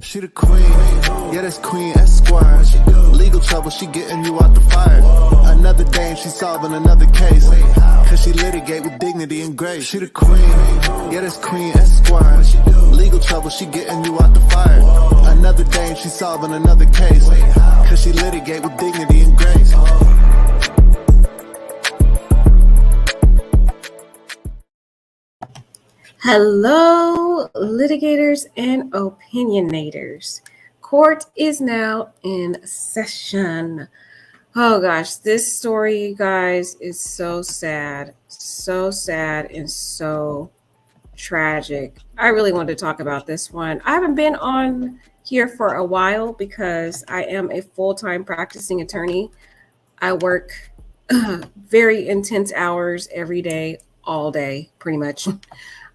She the queen, yeah, that's Queen Esquire. Legal trouble, she getting you out the fire. Another day, she solving another case. Cause she litigate with dignity and grace. She the queen, yeah, that's Queen Esquire. Legal trouble, she getting you out the fire. Another day, she solving another case. Cause she litigate with dignity and grace. Hello, litigators and opinionators. Court is now in session. Oh gosh, this story, you guys, is so sad and so tragic. I really wanted to talk about this one. I haven't been on here for a while because I am a full-time practicing attorney. I work very intense hours every day, all day, pretty much.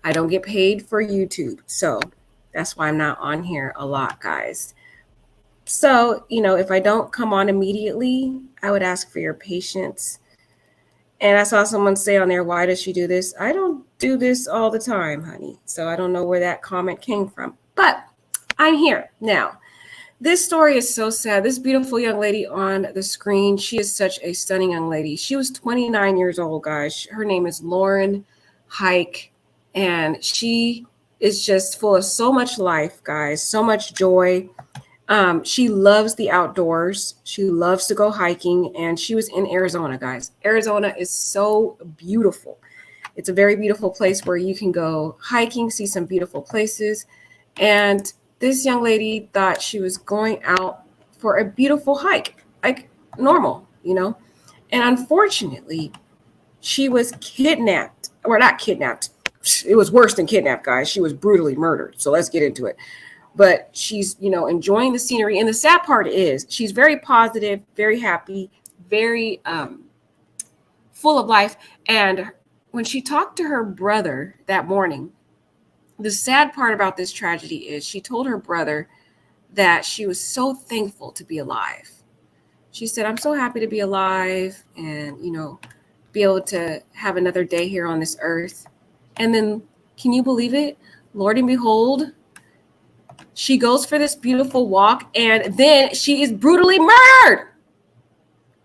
I don't get paid for YouTube, so that's why I'm not on here a lot, guys. So, if I don't come on immediately, I would ask for your patience. And I saw someone say on there, why does she do this? I don't do this all the time, honey. So I don't know where that comment came from, but I'm here now. This story is so sad. This beautiful young lady on the screen, she is such a stunning young lady. She was 29 years old, guys. Her name is Lauren Heike. And she is just full of so much life, guys, so much joy. She loves the outdoors. She loves to go hiking. And she was in Arizona, guys. Arizona is so beautiful. It's a very beautiful place where you can go hiking, see some beautiful places. And this young lady thought she was going out for a beautiful hike, like normal, And unfortunately, she was kidnapped, or not kidnapped. It was worse than kidnapped, guys. She was brutally murdered. So let's get into it. But she's, enjoying the scenery. And the sad part is she's very positive, very happy, very full of life. And when she talked to her brother that morning, the sad part about this tragedy is she told her brother that she was so thankful to be alive. She said, I'm so happy to be alive and, be able to have another day here on this earth. And then, can you believe it? Lord and behold, she goes for this beautiful walk and then she is brutally murdered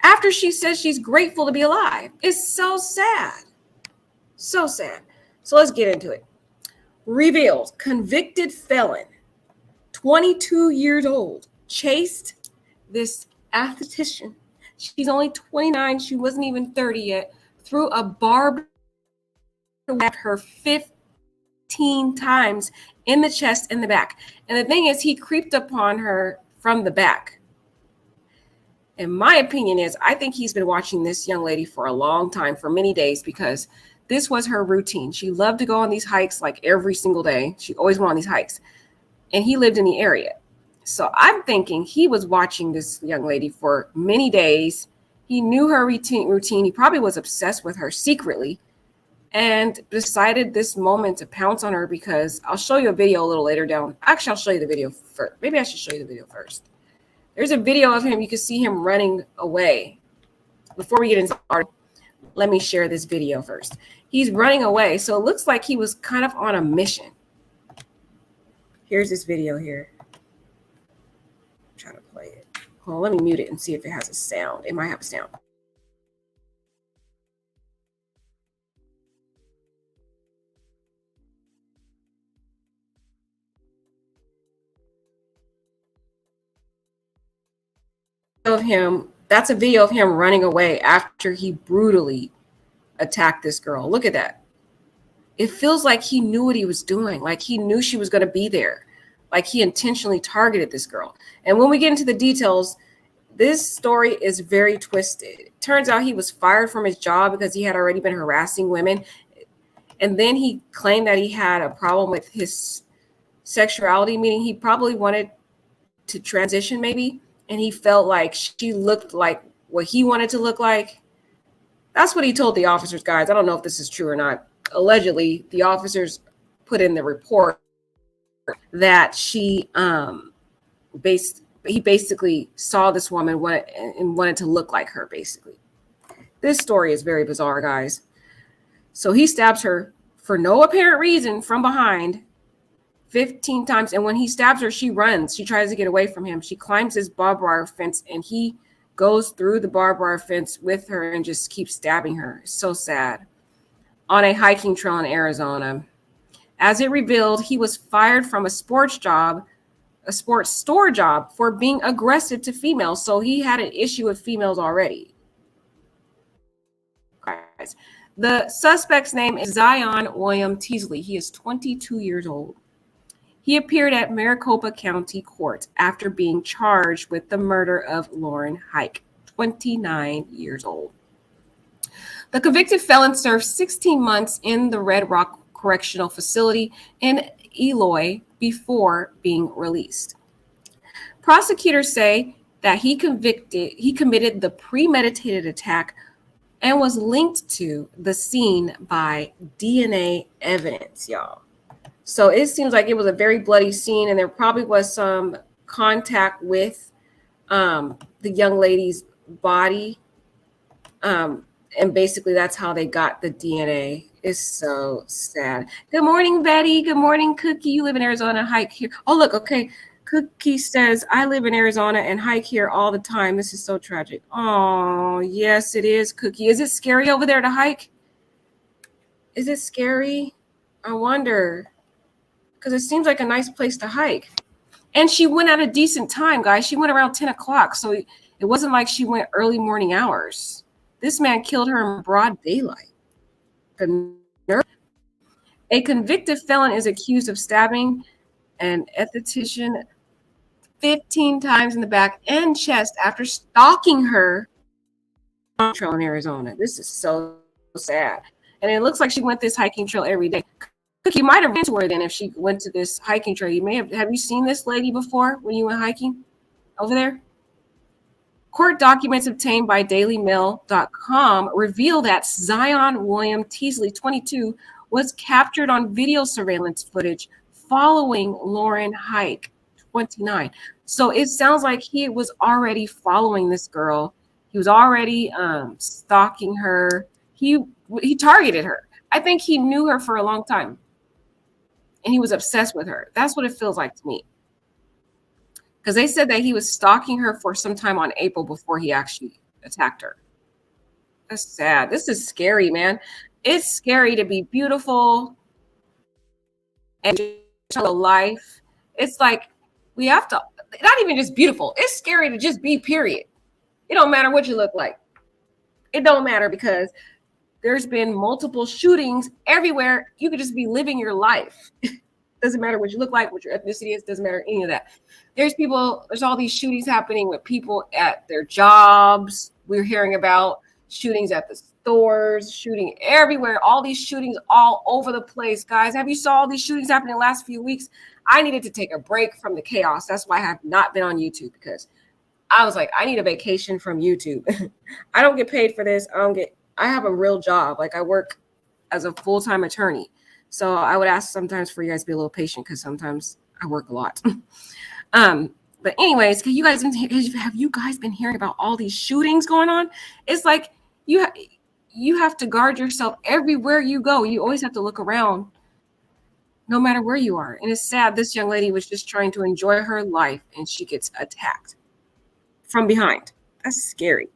after she says she's grateful to be alive. It's so sad. So sad. So let's get into it. Revealed, convicted felon, 22 years old, chased this esthetician. She's only 29. She wasn't even 30 yet. Threw a barbed at her 15 times in the chest and the back. And the thing is, he creeped upon her from the back. And my opinion is, I think he's been watching this young lady for a long time, for many days, because this was her routine. She loved to go on these hikes like every single day. She always went on these hikes. And he lived in the area. So I'm thinking he was watching this young lady for many days. He knew her routine. He probably was obsessed with her secretly and decided this moment to pounce on her, because I'll show you a video a little later down. Actually, I'll show you the video first. Maybe I should show you the video first. There's a video of him. You can see him running away. Before we get into the article, let me share this video first. He's running away. So it looks like he was kind of on a mission. Here's this video here. I'm trying to play it. Hold on, let me mute it and see if it has a sound. It might have a sound. Of him, that's a video of him running away after he brutally attacked this girl. Look at that. It feels like he knew what he was doing, like he knew she was going to be there, like he intentionally targeted this girl. And when we get into the details, this story is very twisted. It turns out he was fired from his job because he had already been harassing women. And then he claimed that he had a problem with his sexuality, meaning he probably wanted to transition maybe. And he felt like she looked like what he wanted to look like. That's what he told the officers, guys. I don't know if this is true or not. Allegedly, the officers put in the report that he basically saw this woman and wanted to look like her, basically. This story is very bizarre, guys. So he stabs her for no apparent reason from behind, 15 times. And when he stabs her, she runs. She tries to get away from him. She climbs his barbed wire fence, and he goes through the barbed wire fence with her and just keeps stabbing her. It's so sad. On a hiking trail in Arizona. As it revealed, he was fired from a sports store job for being aggressive to females. So he had an issue with females already. Guys. The suspect's name is Zion William Teasley. He is 22 years old. He appeared at Maricopa County Court after being charged with the murder of Lauren Heike, 29 years old. The convicted felon served 16 months in the Red Rock Correctional Facility in Eloy before being released. Prosecutors say that he committed the premeditated attack and was linked to the scene by DNA evidence, y'all. So it seems like it was a very bloody scene, and there probably was some contact with the young lady's body. And basically that's how they got the DNA. It's so sad. Good morning, Betty. Good morning, Cookie. You live in Arizona, hike here. Oh, look, okay. Cookie says, I live in Arizona and hike here all the time. This is so tragic. Oh, yes, it is, Cookie. Is it scary over there to hike? Is it scary? I wonder. Because it seems like a nice place to hike. And she went at a decent time, guys. She went around 10 o'clock. So it wasn't like she went early morning hours. This man killed her in broad daylight. A convicted felon is accused of stabbing an esthetician 15 times in the back and chest after stalking her on a trail in Arizona. This is so sad. And it looks like she went this hiking trail every day. You might have been to her then if she went to this hiking trail. You may have you seen this lady before when you went hiking over there? Court documents obtained by dailymail.com reveal that Zion William Teasley, 22, was captured on video surveillance footage following Lauren Heike, 29. So it sounds like he was already following this girl. He was already stalking her. He targeted her. I think he knew her for a long time. And he was obsessed with her. That's what it feels like to me. Because they said that he was stalking her for some time on April before he actually attacked her. That's sad. This is scary, man. It's scary to be beautiful and just a life. It's like we have to, not even just beautiful. It's scary to just be, period. It don't matter what you look like. It don't matter because there's been multiple shootings everywhere. You could just be living your life. Doesn't matter what you look like, what your ethnicity is, doesn't matter any of that. There's all these shootings happening with people at their jobs. We're hearing about shootings at the stores, shooting everywhere, all these shootings all over the place. Guys, have you saw all these shootings happening the last few weeks? I needed to take a break from the chaos. That's why I have not been on YouTube, because I was like, I need a vacation from YouTube. I don't get paid for this. I have a real job. Like I work as a full-time attorney. So I would ask sometimes for you guys to be a little patient because sometimes I work a lot. But anyways, have you guys been hearing about all these shootings going on? It's like you have to guard yourself everywhere you go. You always have to look around no matter where you are. And it's sad. This young lady was just trying to enjoy her life and she gets attacked from behind. That's scary.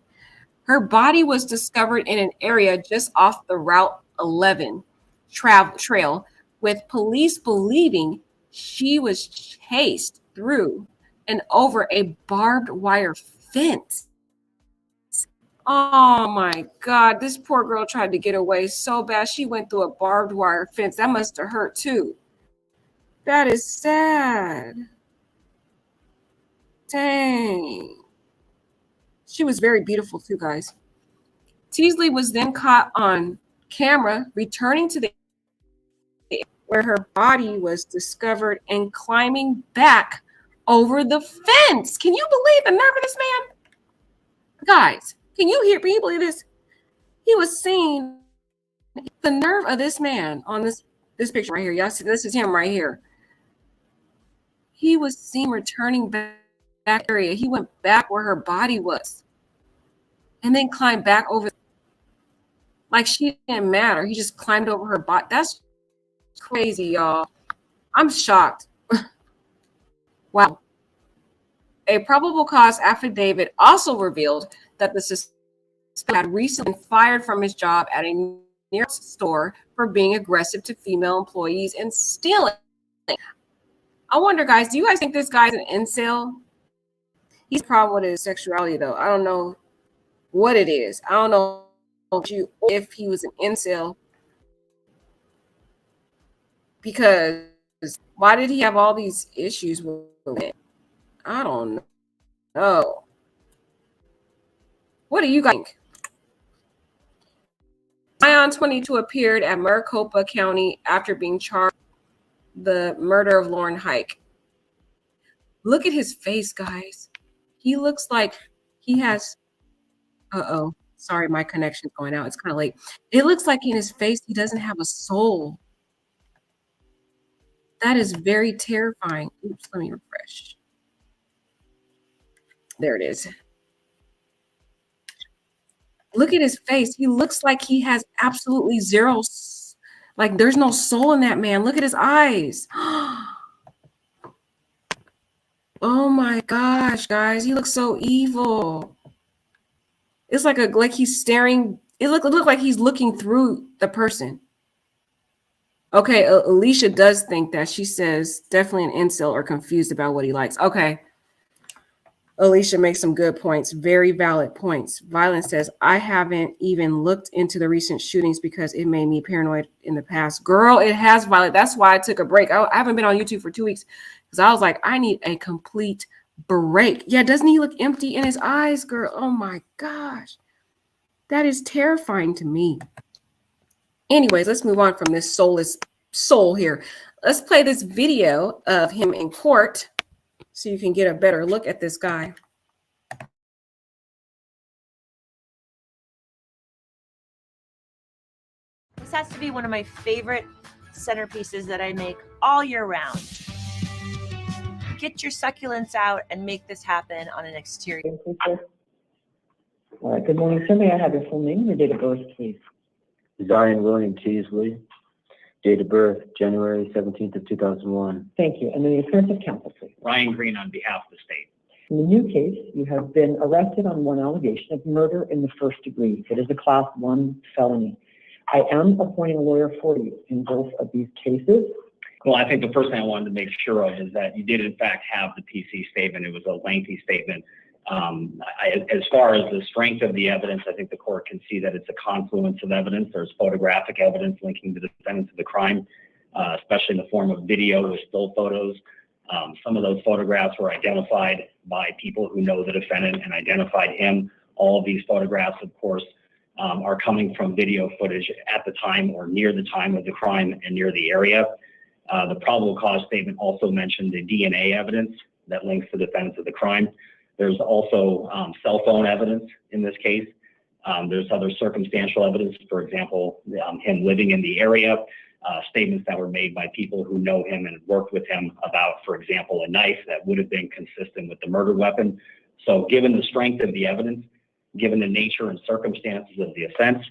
Her body was discovered in an area just off the Route 11 trail, with police believing she was chased through and over a barbed wire fence. Oh my God, this poor girl tried to get away so bad. She went through a barbed wire fence. That must have hurt too. That is sad. Dang. She was very beautiful too, guys. Teasley was then caught on camera returning to the where her body was discovered and climbing back over the fence. Can you believe the nerve of this man? Guys, can you believe this? He was seen, the nerve of this man on this picture right here. Y'all see, this is him right here. He was seen returning back area. He went back where her body was and then climbed back over. Like she didn't matter. He just climbed over her body. That's crazy, y'all. I'm shocked. Wow. A probable cause affidavit also revealed that the suspect had recently been fired from his job at a near store for being aggressive to female employees and stealing. I wonder, guys, do you guys think this guy's an incel? He's a problem with his sexuality, though. I don't know what it is. I don't know if he was an incel, because why did he have all these issues with it? I don't know. What do you guys think? Ion 22 appeared at Maricopa County after being charged with the murder of Lauren Heike. Look at his face, guys. He looks like he has, uh-oh, sorry, my connection's going out. It's kind of late. It looks like in his face, he doesn't have a soul. That is very terrifying. Oops, let me refresh. There it is. Look at his face. He looks like he has absolutely zero, like there's no soul in that man. Look at his eyes. Oh my gosh, guys, he looks so evil. It's like he's staring. It look like he's looking through the person. Okay, Alicia does think that. She says definitely an incel or confused about what he likes. Okay. Alicia makes some good points, very valid points. Violence says, I haven't even looked into the recent shootings because it made me paranoid in the past. Girl, it has, Violet. That's why I took a break. I haven't been on YouTube for 2 weeks because I was like, I need a complete break. Yeah, doesn't he look empty in his eyes, girl? Oh my gosh. That is terrifying to me. Anyways, let's move on from this soulless soul here. Let's play this video of him in court so you can get a better look at this guy. This has to be one of my favorite centerpieces that I make all year round. Get your succulents out and make this happen on an exterior. All right, good morning, sir. May I have your full name and your date of birth, please? Zion William Teasley, date of birth, January 17th of 2001. Thank you. And then the appearance of counsel, please. Ryan Green on behalf of the state. In the new case, you have been arrested on one allegation of murder in the first degree. It is a class 1 felony. I am appointing a lawyer for you in both of these cases. Well, I think the first thing I wanted to make sure of is that you did in fact have the PC statement. It was a lengthy statement. As far as the strength of the evidence, I think the court can see that it's a confluence of evidence. There's photographic evidence linking the defendant to the crime, especially in the form of video with still photos. Some of those photographs were identified by people who know the defendant and identified him. All of these photographs, of course, are coming from video footage at the time or near the time of the crime and near the area. The probable cause statement also mentioned the DNA evidence that links the defendant to the crime. There's also cell phone evidence in this case. There's other circumstantial evidence, for example, him living in the area, statements that were made by people who know him and worked with him about, for example, a knife that would have been consistent with the murder weapon. So given the strength of the evidence, given the nature and circumstances of the offense,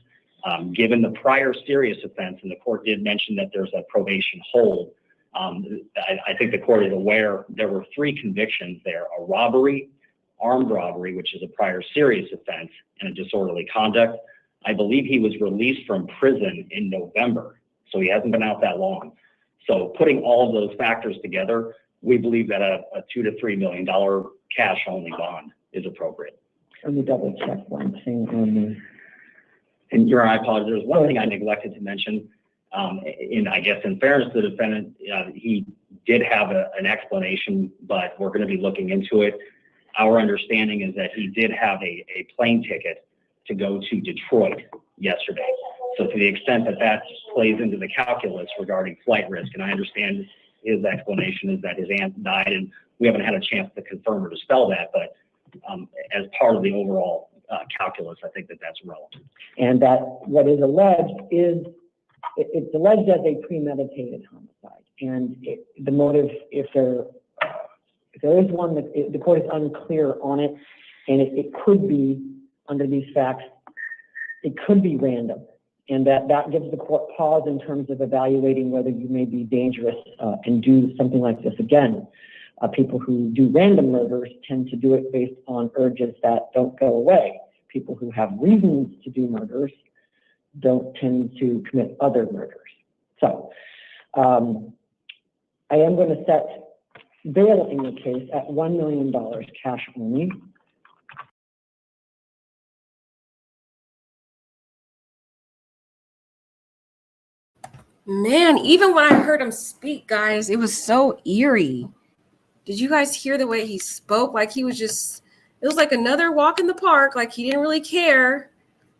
given the prior serious offense, and the court did mention that there's a probation hold, I think the court is aware there were 3 convictions there: a robbery, armed robbery, which is a prior serious offense, and a disorderly conduct. I believe he was released from prison in November, so he hasn't been out that long. So putting all of those factors together, we believe that a $2 to $3 million cash only bond is appropriate. Let me double check one thing on the... And Your Honor, I apologize. There's one thing I neglected to mention. I guess in fairness to the defendant, he did have an explanation, but we're going to be looking into it. Our understanding is that he did have a plane ticket to go to Detroit yesterday. So to the extent that that plays into the calculus regarding flight risk, and I understand his explanation is that his aunt died, and we haven't had a chance to confirm or dispel that, but as part of the overall calculus, I think that that's relevant. And that what is alleged is, it's alleged as a premeditated homicide. And the motive, if there is one, that the court is unclear on it, and it could be, under these facts, it could be random. And that gives the court pause in terms of evaluating whether you may be dangerous and do something like this again. People who do random murders tend to do it based on urges that don't go away. People who have reasons to do murders don't tend to commit other murders. So I am going to set bail in the case at $1 million cash only. Man, even when I heard him speak, guys, it was so eerie. Did you guys hear the way he spoke? Like he was just, it was like another walk in the park. Like he didn't really care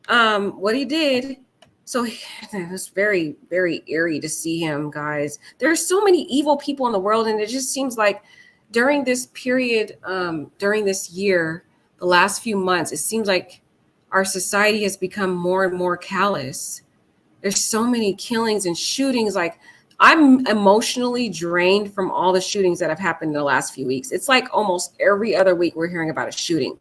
what he did. So it was very, very eerie to see him, guys. There's so many evil people in the world, and it just seems like during this period, during this year, the last few months, it seems like our society has become more and more callous. There's so many killings and shootings. Like I'm emotionally drained from all the shootings that have happened in the last few weeks. It's like almost every other week we're hearing about a shooting.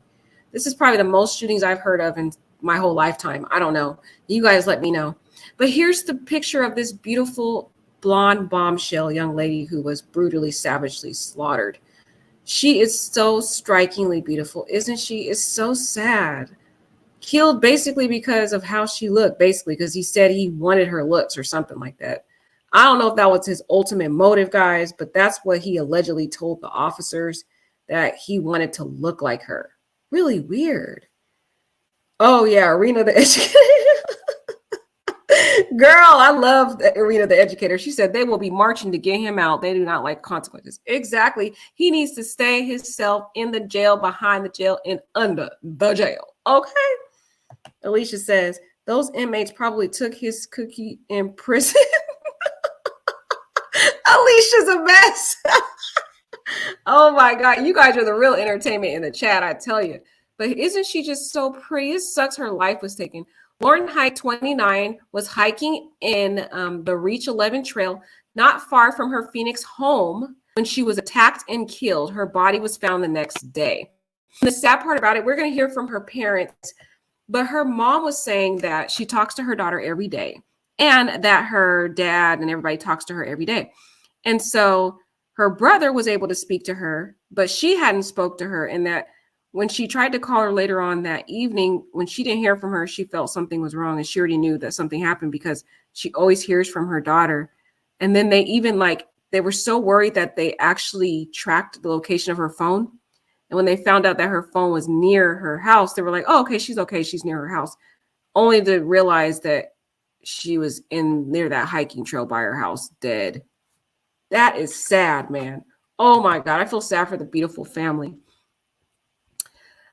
This is probably the most shootings I've heard of in my whole lifetime. I don't know. You guys let me know. But here's the picture of this beautiful blonde bombshell young lady who was brutally, savagely slaughtered. She is so strikingly beautiful, isn't she? It's so sad. Killed basically because of how she looked, basically because he said he wanted her looks or something like that. I don't know if that was his ultimate motive, guys, but that's what he allegedly told the officers, that he wanted to look like her. Really weird. Oh yeah, Arena the Educator. Girl, I love Arena the Educator. She said they will be marching to get him out. They do not like consequences. Exactly. He needs to stay himself in the jail, behind the jail, and under the jail. Okay. Alicia says those inmates probably took his cookie in prison. Alicia's a mess. Oh my God. You guys are the real entertainment in the chat, I tell you. But isn't she just so pretty? It sucks her life was taken. Lauren Heike, 29, was hiking in the Reach 11 trail, not far from her Phoenix home, when she was attacked and killed. Her body was found the next day. And the sad part about it, we're going to hear from her parents, but her mom was saying that she talks to her daughter every day and that her dad and everybody talks to her every day. And so her brother was able to speak to her, but she hadn't spoke to her, and that when she tried to call her later on that evening, when she didn't hear from her, she felt something was wrong, and she already knew that something happened because she always hears from her daughter. And then they even they were so worried that they actually tracked the location of her phone. And when they found out that her phone was near her house, they were like, oh, okay, she's near her house, only to realize that she was near that hiking trail by her house, dead. That is sad, man. Oh my God, I feel sad for the beautiful family.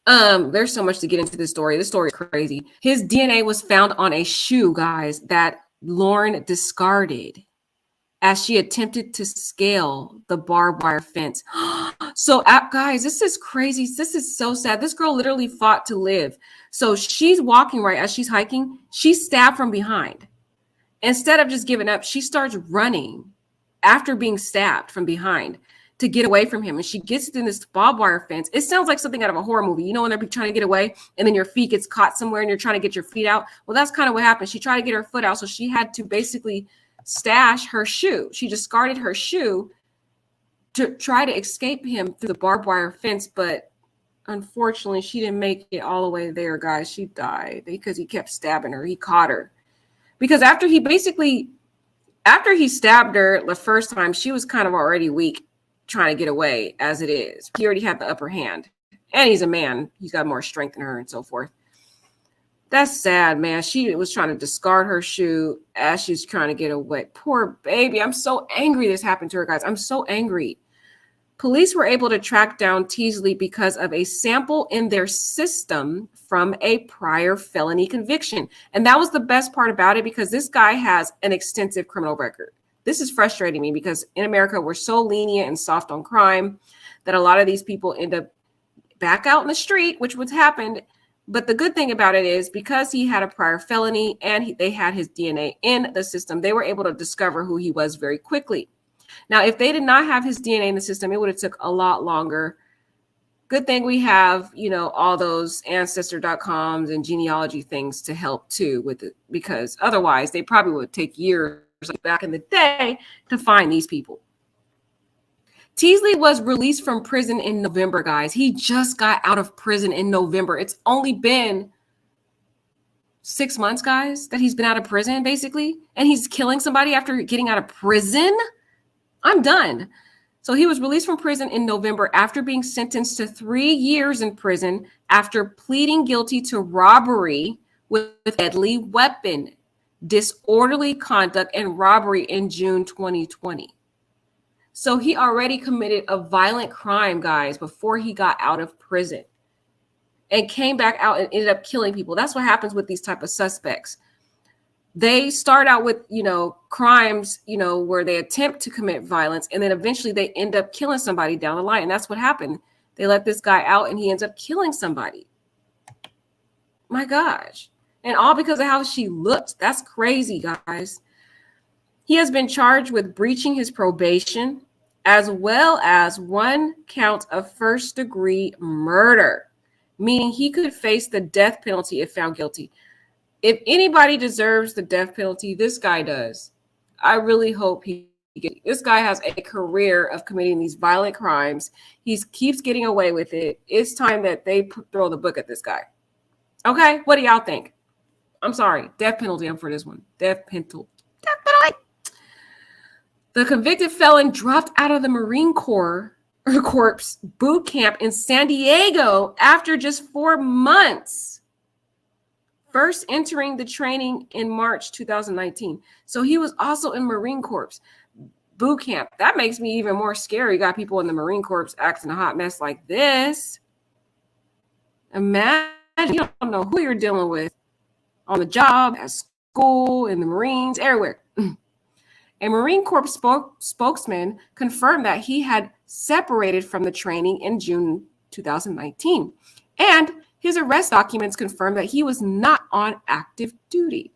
There's so much to get into this story. This story is crazy. His DNA was found on a shoe, guys, that Lauren discarded as she attempted to scale the barbed wire fence. So, guys, this is crazy. This is so sad. This girl literally fought to live. So she's walking right as she's hiking. She's stabbed from behind. Instead of just giving up, she starts running after being stabbed from behind to get away from him. And she gets in this barbed wire fence. It sounds like something out of a horror movie. You know, when they're trying to get away and then your feet gets caught somewhere and you're trying to get your feet out. Well, that's kind of what happened. She tried to get her foot out. So she had to basically stash her shoe. She discarded her shoe to try to escape him through the barbed wire fence. But unfortunately, she didn't make it all the way there, guys. She died because he kept stabbing her. He caught her. Because after he stabbed her the first time, she was kind of already weak, trying to get away as it is. He already had the upper hand. And he's a man. He's got more strength than her and so forth. That's sad, man. She was trying to discard her shoe as she's trying to get away. Poor baby. I'm so angry this happened to her, guys. I'm so angry. Police were able to track down Teasley because of a sample in their system from a prior felony conviction. And that was the best part about it, because this guy has an extensive criminal record. This is frustrating me because in America, we're so lenient and soft on crime that a lot of these people end up back out in the street, which was happened. But the good thing about it is because he had a prior felony and they had his DNA in the system, they were able to discover who he was very quickly. Now, if they did not have his DNA in the system, it would have took a lot longer. Good thing we have, all those ancestor.coms and genealogy things to help too with it, because otherwise they probably would take years back in the day to find these people. Teasley was released from prison in November, guys. He just got out of prison in November. It's only been 6 months, guys, that he's been out of prison, basically. And he's killing somebody after getting out of prison. I'm done. So he was released from prison in November after being sentenced to 3 years in prison after pleading guilty to robbery with a deadly weapon, disorderly conduct, and robbery in June 2020. So he already committed a violent crime, guys, before he got out of prison and came back out and ended up killing people. That's what happens with these type of suspects. They start out with, crimes, where they attempt to commit violence, and then eventually they end up killing somebody down the line. And that's what happened. They let this guy out and he ends up killing somebody. My gosh. And all because of how she looked. That's crazy, guys. He has been charged with breaching his probation, as well as 1 count of first-degree murder, meaning he could face the death penalty if found guilty. If anybody deserves the death penalty, this guy does. I really hope this guy has a career of committing these violent crimes. He keeps getting away with it. It's time that they throw the book at this guy. Okay, what do y'all think? I'm sorry, death penalty. I'm for this one. Death penalty. The convicted felon dropped out of the Marine Corps boot camp in San Diego after just 4 months, first entering the training in March 2019. So he was also in Marine Corps boot camp. That makes me even more scary. You got people in the Marine Corps acting a hot mess like this. Imagine, you don't know who you're dealing with on the job, at school, in the Marines, everywhere. A Marine Corps spokesman confirmed that he had separated from the training in June 2019. And his arrest documents confirmed that he was not on active duty.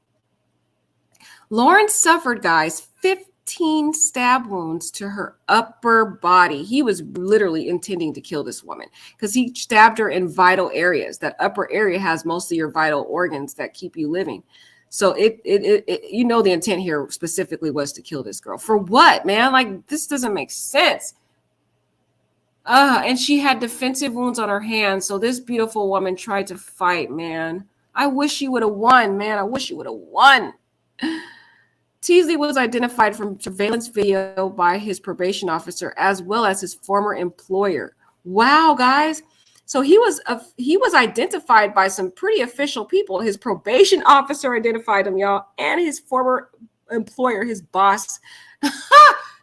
Lauren suffered, guys, 15 stab wounds to her upper body. He was literally intending to kill this woman because he stabbed her in vital areas. That upper area has most of your vital organs that keep you living. So the intent here specifically was to kill this girl. For what, man? Like, this doesn't make sense. And she had defensive wounds on her hands. So this beautiful woman tried to fight, man. I wish she would have won, man. I wish she would have won. Teasley was identified from surveillance video by his probation officer as well as his former employer. Wow, guys. So he was identified by some pretty official people. His probation officer identified him, y'all, and his former employer, his boss.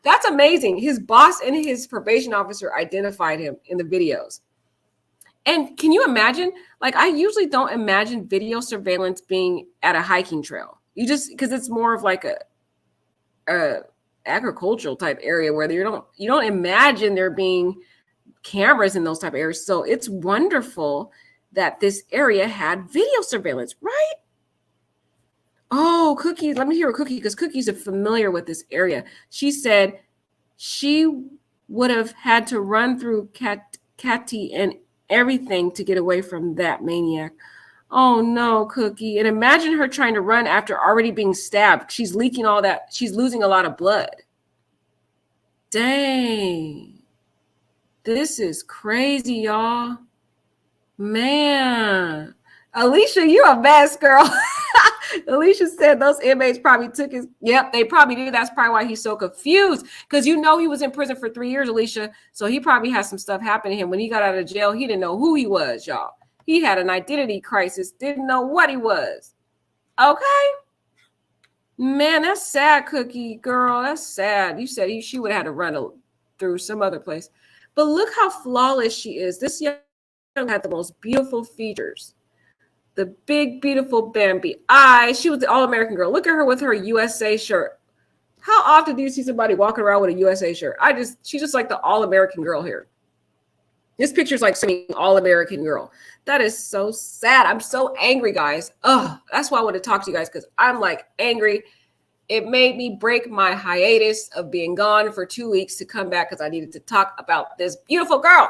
That's amazing. His boss and his probation officer identified him in the videos. And can you imagine? Like, I usually don't imagine video surveillance being at a hiking trail. Because it's more of like a agricultural type area where you don't imagine there being cameras in those type of areas. So it's wonderful that this area had video surveillance, right? Oh, Cookie, let me hear a Cookie, because Cookie's familiar with this area. She said she would have had to run through Catty and everything to get away from that maniac. Oh no, Cookie. And imagine her trying to run after already being stabbed. She's leaking all that. She's losing a lot of blood. Dang. This is crazy, y'all. Man. Alicia, you a mess, girl. Alicia said those inmates probably took his. Yep, they probably did. That's probably why he's so confused. Because he was in prison for 3 years, Alicia. So he probably had some stuff happen to him. When he got out of jail, he didn't know who he was, y'all. He had an identity crisis, didn't know what he was. Okay? Man, that's sad, Cookie, girl. That's sad. You said she would have had to run through some other place. But look how flawless she is. This young had the most beautiful features. The big, beautiful Bambi eyes. She was the all-American girl. Look at her with her USA shirt. How often do you see somebody walking around with a USA shirt? She's just like the all-American girl here. This picture's like saying all-American girl. That is so sad. I'm so angry, guys. That's why I want to talk to you guys, because I'm like angry. It made me break my hiatus of being gone for 2 weeks to come back because I needed to talk about this beautiful girl.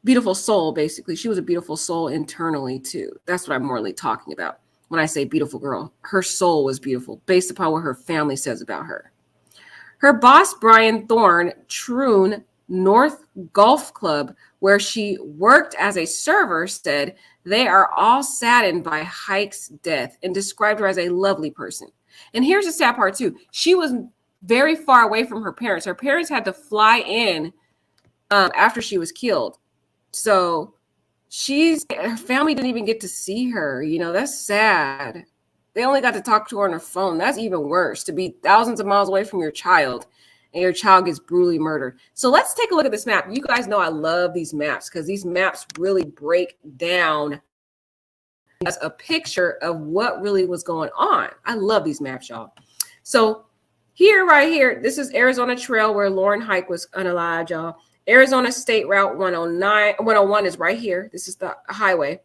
Beautiful soul, basically. She was a beautiful soul internally, too. That's what I'm morally talking about when I say beautiful girl. Her soul was beautiful based upon what her family says about her. Her boss, Brian Thorne, Troon North Golf Club, where she worked as a server, said they are all saddened by Heike's death and described her as a lovely person. And here's the sad part too. She was very far away from her parents. Her parents had to fly in after she was killed. So her family didn't even get to see her. You know, that's sad. They only got to talk to her on her phone. That's even worse, to be thousands of miles away from your child and your child gets brutally murdered. So let's take a look at this map. You guys know I love these maps because these maps really break down as a picture of what really was going on. I love these maps, y'all. So here, right here, this is Arizona Trail where Lauren Heike was unalived, y'all. Arizona State Route 101 is right here. This is the highway.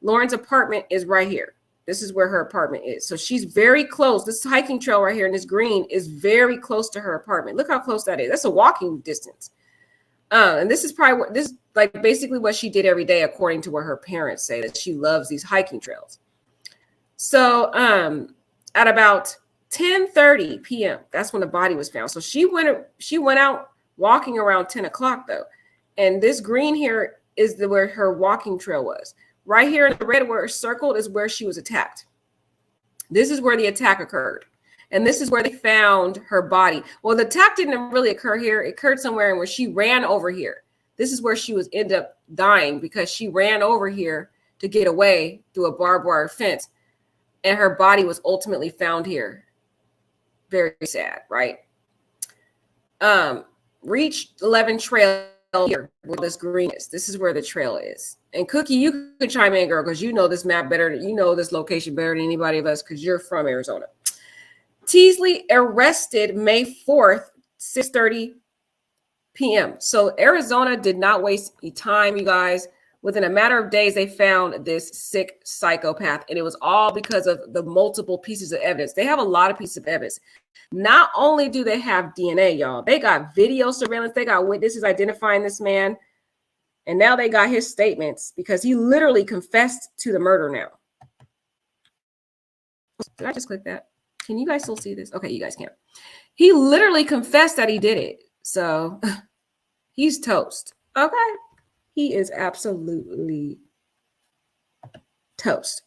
Lauren's apartment is right here. This is where her apartment is. So she's very close. This hiking trail right here in this green is very close to her apartment. Look how close that is. That's a walking distance. And this is probably what this, like, basically what she did every day, according to what her parents say, that she loves these hiking trails. So at about 10:30 p.m., that's when the body was found. So she went out walking around 10 o'clock though. And this green here is where her walking trail was. Right here in the red where it's circled is where she was attacked. This is where the attack occurred. And this is where they found her body. Well, the attack didn't really occur here. It occurred somewhere where she ran over here. This is where she ended up dying because she ran over here to get away through a barbed wire fence. And her body was ultimately found here. Very sad, right? Reach 11 Trail here where this green is. This is where the trail is. And Cookie, you can chime in, girl, because you know this map better. You know this location better than anybody of us because you're from Arizona. Teasley arrested May 4th, 6:30 p.m. So Arizona did not waste any time, you guys. Within a matter of days, they found this sick psychopath. And it was all because of the multiple pieces of evidence. They have a lot of pieces of evidence. Not only do they have DNA, y'all, they got video surveillance. They got witnesses identifying this man. And now they got his statements because he literally confessed to the murder now. Did I just click that? Can you guys still see this? Okay, you guys can't. He literally confessed that he did it. So he's toast. Okay. He is absolutely toast.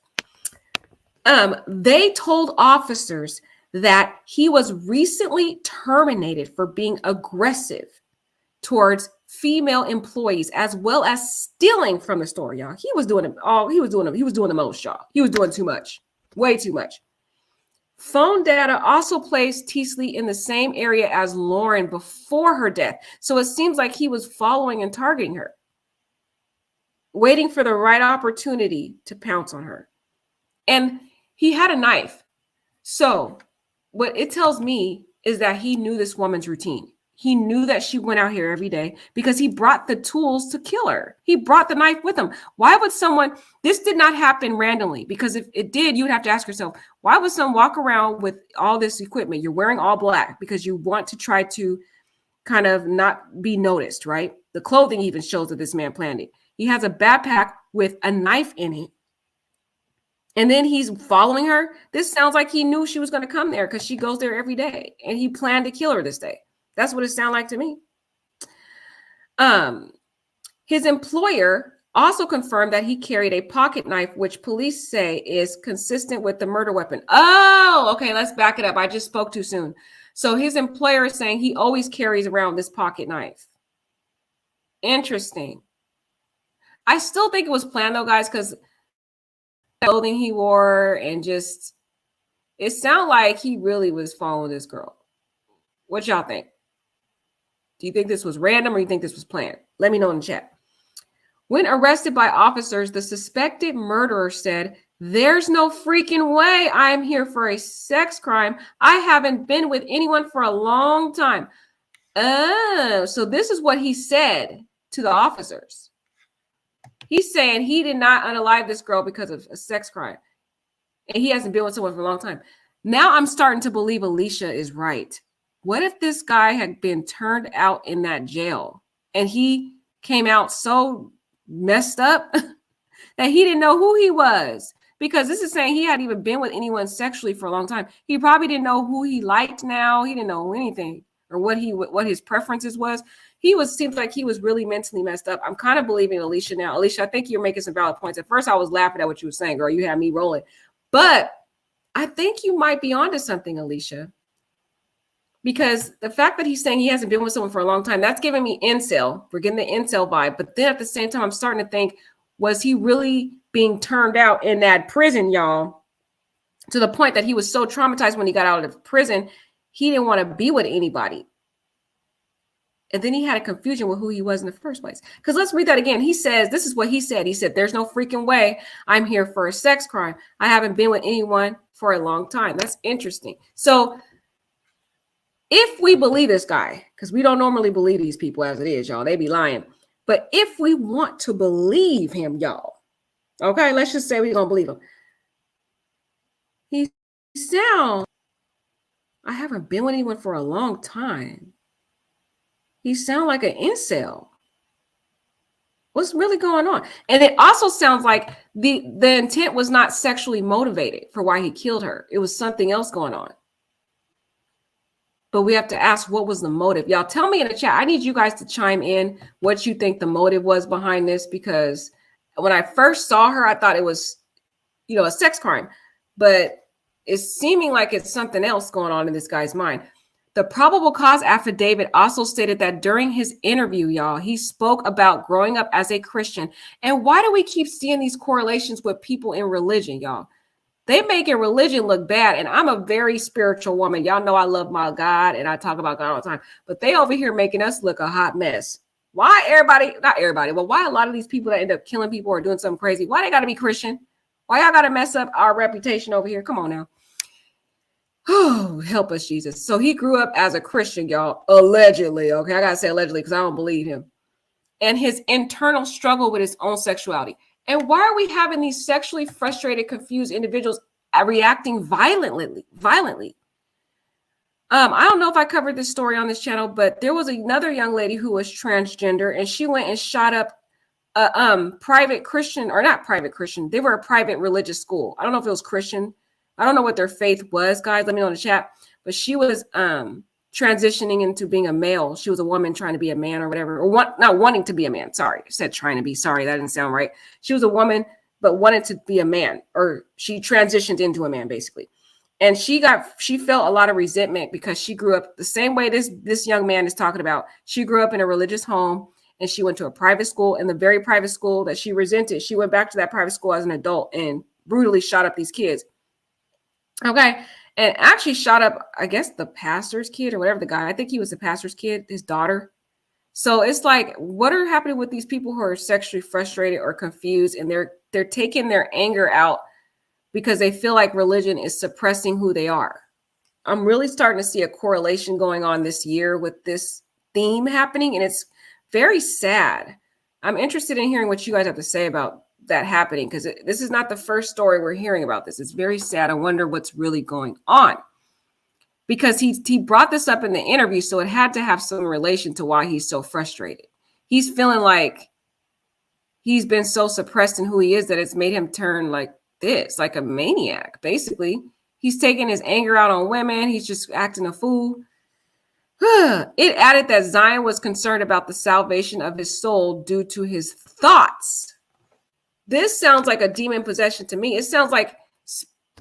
They told officers that he was recently terminated for being aggressive towards female employees as well as stealing from the store, y'all. He was doing it all. He was doing the most, y'all. He was doing too much, way too much. Phone data also placed Teasley in the same area as Lauren before her death. So it seems like he was following and targeting her, waiting for the right opportunity to pounce on her. And he had a knife. So what it tells me is that he knew this woman's routine. He knew that she went out here every day because he brought the tools to kill her. He brought the knife with him. Why would someone, this did not happen randomly, because if it did, you'd have to ask yourself, why would someone walk around with all this equipment? You're wearing all black because you want to try to kind of not be noticed, right? The clothing even shows that this man planned it. He has a backpack with a knife in it. And then he's following her. This sounds like he knew she was going to come there because she goes there every day. And he planned to kill her this day. That's what it sounds like to me. His employer also confirmed that he carried a pocket knife, which police say is consistent with the murder weapon. Oh, okay. Let's back it up. I just spoke too soon. So his employer is saying he always carries around this pocket knife. Interesting. I still think it was planned though, guys, because the clothing he wore and just, it sounded like he really was following this girl. What y'all think? Do you think this was random or you think this was planned? Let me know in the chat. When arrested by officers, the suspected murderer said, "There's no freaking way I'm here for a sex crime. I haven't been with anyone for a long time." Oh, so this is what he said to the officers. He's saying he did not unalive this girl because of a sex crime. And he hasn't been with someone for a long time. Now I'm starting to believe Alicia is right. What if this guy had been turned out in that jail and he came out so messed up that he didn't know who he was? Because this is saying he hadn't even been with anyone sexually for a long time. He probably didn't know who he liked now. He didn't know anything or what his preferences was. Seems like he was really mentally messed up. I'm kind of believing Alicia now. Alicia, I think you're making some valid points. At first, I was laughing at what you were saying, girl. You had me rolling. But I think you might be onto something, Alicia. Because the fact that he's saying he hasn't been with someone for a long time, that's giving me incel. We're getting the incel vibe. But then at the same time, I'm starting to think, was he really being turned out in that prison, y'all? To the point that he was so traumatized when he got out of prison, he didn't want to be with anybody. And then he had a confusion with who he was in the first place. Because let's read that again. He says, this is what he said. He said, there's no freaking way I'm here for a sex crime. I haven't been with anyone for a long time. That's interesting. So if we believe this guy, because we don't normally believe these people as it is, y'all, they be lying. But if we want to believe him, y'all, okay, let's just say we're going to believe him. He sounds, I haven't been with anyone for a long time. He sounds like an incel. What's really going on? And it also sounds like the intent was not sexually motivated for why he killed her. It was something else going on. But we have to ask, what was the motive? Y'all tell me in the chat. I need you guys to chime in what you think the motive was behind this, because when I first saw her, I thought it was, a sex crime, but it's seeming like it's something else going on in this guy's mind. The probable cause affidavit also stated that during his interview, y'all, he spoke about growing up as a Christian. And why do we keep seeing these correlations with people in religion, y'all? They making religion look bad. And I'm a very spiritual woman. Y'all know I love my God and I talk about God all the time. But they over here making us look a hot mess. Why not everybody, but why a lot of these people that end up killing people or doing something crazy, why they got to be Christian? Why y'all got to mess up our reputation over here? Come on now. Oh, help us, Jesus. So he grew up as a Christian, y'all, allegedly. Okay, I got to say allegedly because I don't believe him. And his internal struggle with his own sexuality. And why are we having these sexually frustrated, confused individuals reacting violently? I don't know if I covered this story on this channel, but there was another young lady who was transgender, and she went and shot up a private Christian, or not private Christian. They were a private religious school. I don't know if it was Christian. I don't know what their faith was, guys. Let me know in the chat. But she was transitioning into being a male. She was a woman trying to be a man or whatever, or not wanting to be a man. Sorry, I said trying to be. Sorry, that didn't sound right. She was a woman, but wanted to be a man, or she transitioned into a man, basically. And she felt a lot of resentment because she grew up the same way this young man is talking about. She grew up in a religious home, and she went to a private school, and the very private school that she resented, she went back to that private school as an adult and brutally shot up these kids. Okay. And actually shot up, I guess, the pastor's kid or whatever, the guy. I think he was the pastor's kid, his daughter. So it's like, what are happening with these people who are sexually frustrated or confused, and they're taking their anger out because they feel like religion is suppressing who they are. I'm really starting to see a correlation going on this year with this theme happening, and it's very sad. I'm interested in hearing what you guys have to say about that happening, because this is not the first story we're hearing about this. It's very sad. I wonder what's really going on, because he brought this up in the interview, so it had to have some relation to why he's so frustrated. He's feeling like he's been so suppressed in who he is that it's made him turn like this, like a maniac. Basically, he's taking his anger out on women. He's just acting a fool. It added that Zion was concerned about the salvation of his soul due to his thoughts. This sounds like a demon possession to me. It sounds like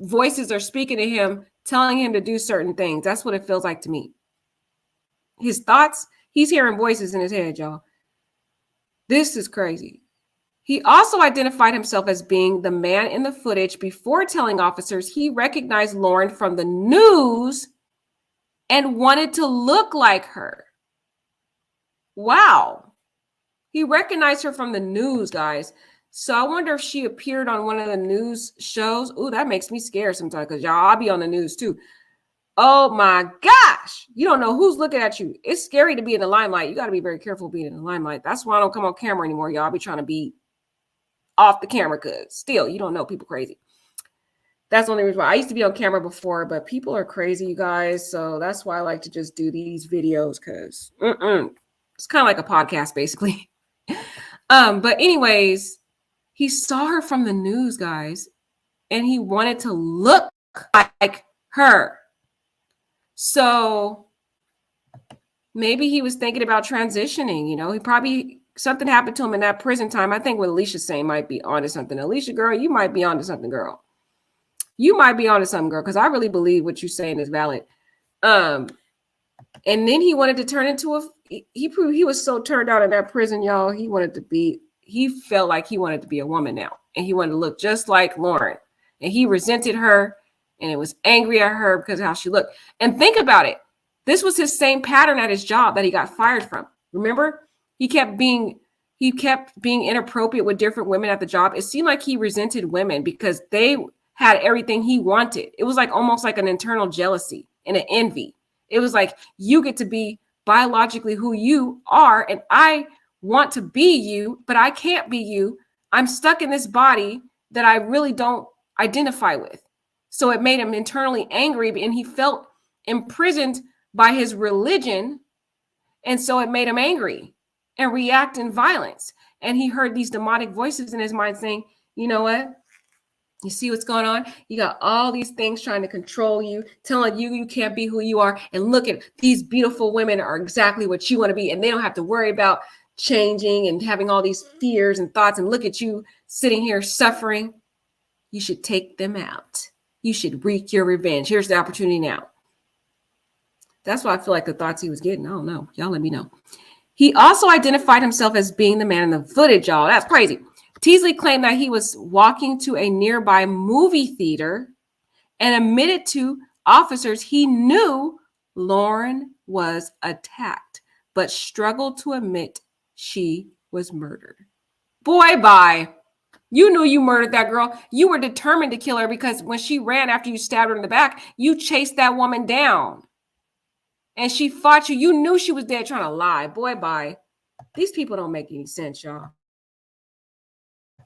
voices are speaking to him, telling him to do certain things. That's what it feels like to me. His thoughts, he's hearing voices in his head, y'all. This is crazy. He also identified himself as being the man in the footage before telling officers he recognized Lauren from the news and wanted to look like her. Wow. He recognized her from the news, guys. So I wonder if she appeared on one of the news shows. Ooh, that makes me scared sometimes, because y'all, I'll be on the news too. Oh my gosh. You don't know who's looking at you. It's scary to be in the limelight. You got to be very careful being in the limelight. That's why I don't come on camera anymore, y'all. I'll be trying to be off the camera, because still, you don't know, people crazy. That's the only reason why. I used to be on camera before, but people are crazy, you guys. So that's why I like to just do these videos, because it's kind of like a podcast, basically. But anyways, he saw her from the news, guys, and he wanted to look like her. So Maybe he was thinking about transitioning. You know, he probably, something happened to him in that prison time. I think what Alicia's saying might be onto something. Alicia, girl, you might be onto something, girl. You might be onto something, girl, because I really believe what you're saying is valid. And then he wanted to turn into he was so turned out in that prison, y'all. He felt like he wanted to be a woman now. And he wanted to look just like Lauren. And he resented her and it was angry at her because of how she looked. And think about it. This was his same pattern at his job that he got fired from. Remember? He kept being inappropriate with different women at the job. It seemed like he resented women because they had everything he wanted. It was like almost like an internal jealousy and an envy. It was like, you get to be biologically who you are, and I want to be you, but I can't be you. I'm stuck in this body that I really don't identify with. So it made him internally angry, and he felt imprisoned by his religion. And so it made him angry and react in violence. And he heard these demonic voices in his mind saying, you know what? You see what's going on? You got all these things trying to control you, telling you you can't be who you are. And look at these beautiful women are exactly what you want to be. And they don't have to worry about changing and having all these fears and thoughts. And look at you sitting here suffering. You should take them out. You should wreak your revenge. Here's the opportunity now. That's why I feel like the thoughts he was getting. I don't know. Y'all let me know. He also identified himself as being the man in the footage, y'all. That's crazy. Teasley claimed that he was walking to a nearby movie theater and admitted to officers he knew Lauren was attacked, but struggled to admit she was murdered. Boy, bye. You knew you murdered that girl. You were determined to kill her because when she ran after you stabbed her in the back, you chased that woman down. And she fought you. You knew she was dead trying to lie. Boy, bye. These people don't make any sense, y'all.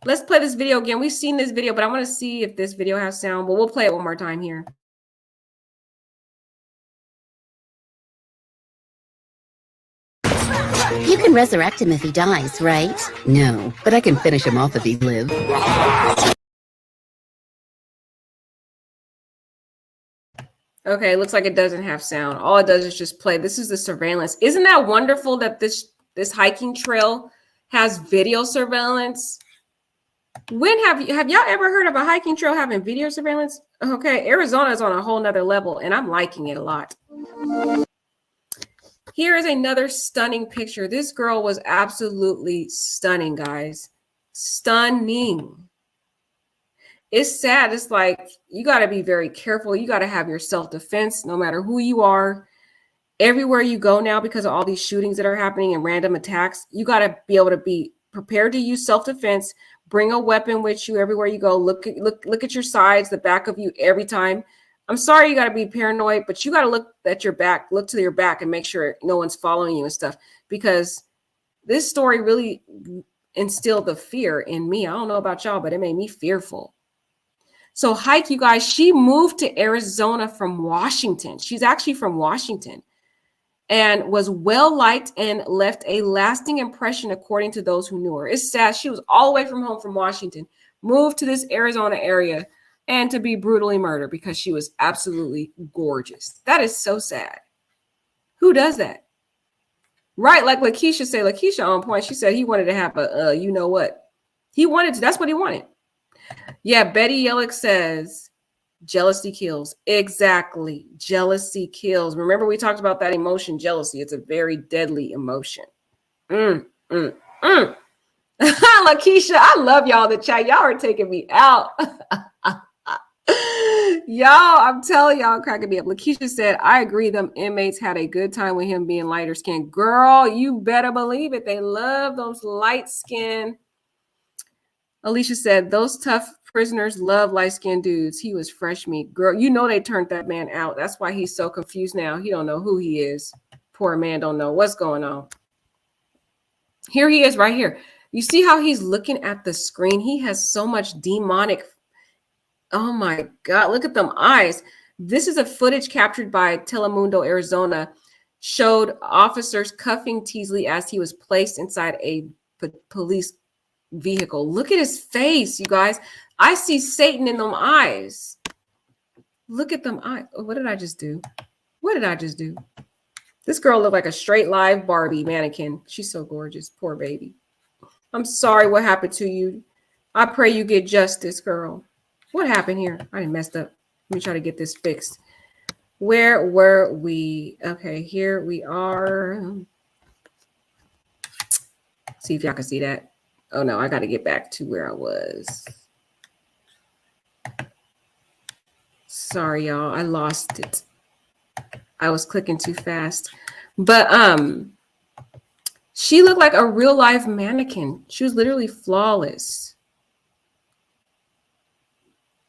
Let's play this video again. We've seen this video, but I want to see if this video has sound. But we'll play it one more time here. You can resurrect him if he dies, right? No, but I can finish him off if he lives. Okay, looks like it doesn't have sound. All it does is just play. This is the surveillance. Isn't that wonderful that this hiking trail has video surveillance? When have y'all ever heard of a hiking trail having video surveillance? Okay, Arizona is on a whole nother level, and I'm liking it a lot. Here is another stunning picture. This girl was absolutely stunning, guys. Stunning. It's sad. It's like you got to be very careful. You got to have your self-defense no matter who you are. Everywhere you go now, because of all these shootings that are happening and random attacks, you got to be able to be prepared to use self-defense. Bring a weapon with you everywhere you go. Look at your sides, the back of you every time. I'm sorry you got to be paranoid, but you got to look at your back, look to your back and make sure no one's following you and stuff, because this story really instilled the fear in me. I don't know about y'all, but it made me fearful. So Heike, you guys, she moved to Arizona from Washington. She's actually from Washington and was well-liked and left a lasting impression according to those who knew her. It's sad. She was all the way from home from Washington, moved to this Arizona area, and to be brutally murdered because she was absolutely gorgeous. That is so sad. Who does that? Right, like Lakeisha said, Lakeisha on point. She said he wanted to have a, you know what? He wanted to, that's what he wanted. Yeah, Betty Yellick says, jealousy kills. Exactly. Jealousy kills. Remember, we talked about that emotion, jealousy. It's a very deadly emotion. Lakeisha, I love y'all in the chat. Y'all are taking me out. Y'all, I'm telling y'all, cracking me up. Lakeisha said, I agree. Them inmates had a good time with him being lighter skinned. Girl, you better believe it. They love those light skin. Alicia said, those tough prisoners love light-skinned dudes. He was fresh meat. Girl, you know they turned that man out. That's why he's so confused now. He don't know who he is. Poor man don't know what's going on. Here he is right here. You see how he's looking at the screen? He has so much demonic. Oh, my God. Look at them eyes. This is a footage captured by Telemundo, Arizona, showed officers cuffing Teasley as he was placed inside a police vehicle. Look at his face, you guys. I see Satan in them eyes. Look at them eyes. Oh, what did I just do? What did I just do? This girl looked like a straight live Barbie mannequin. She's so gorgeous. Poor baby. I'm sorry what happened to you. I pray you get justice, girl. What happened here? I messed up. Let me try to get this fixed. Where were we? Okay, here we are. See if y'all can see that. Oh no, I got to get back to where I was. Sorry, y'all. I lost it. I was clicking too fast. But she looked like a real life mannequin. She was literally flawless.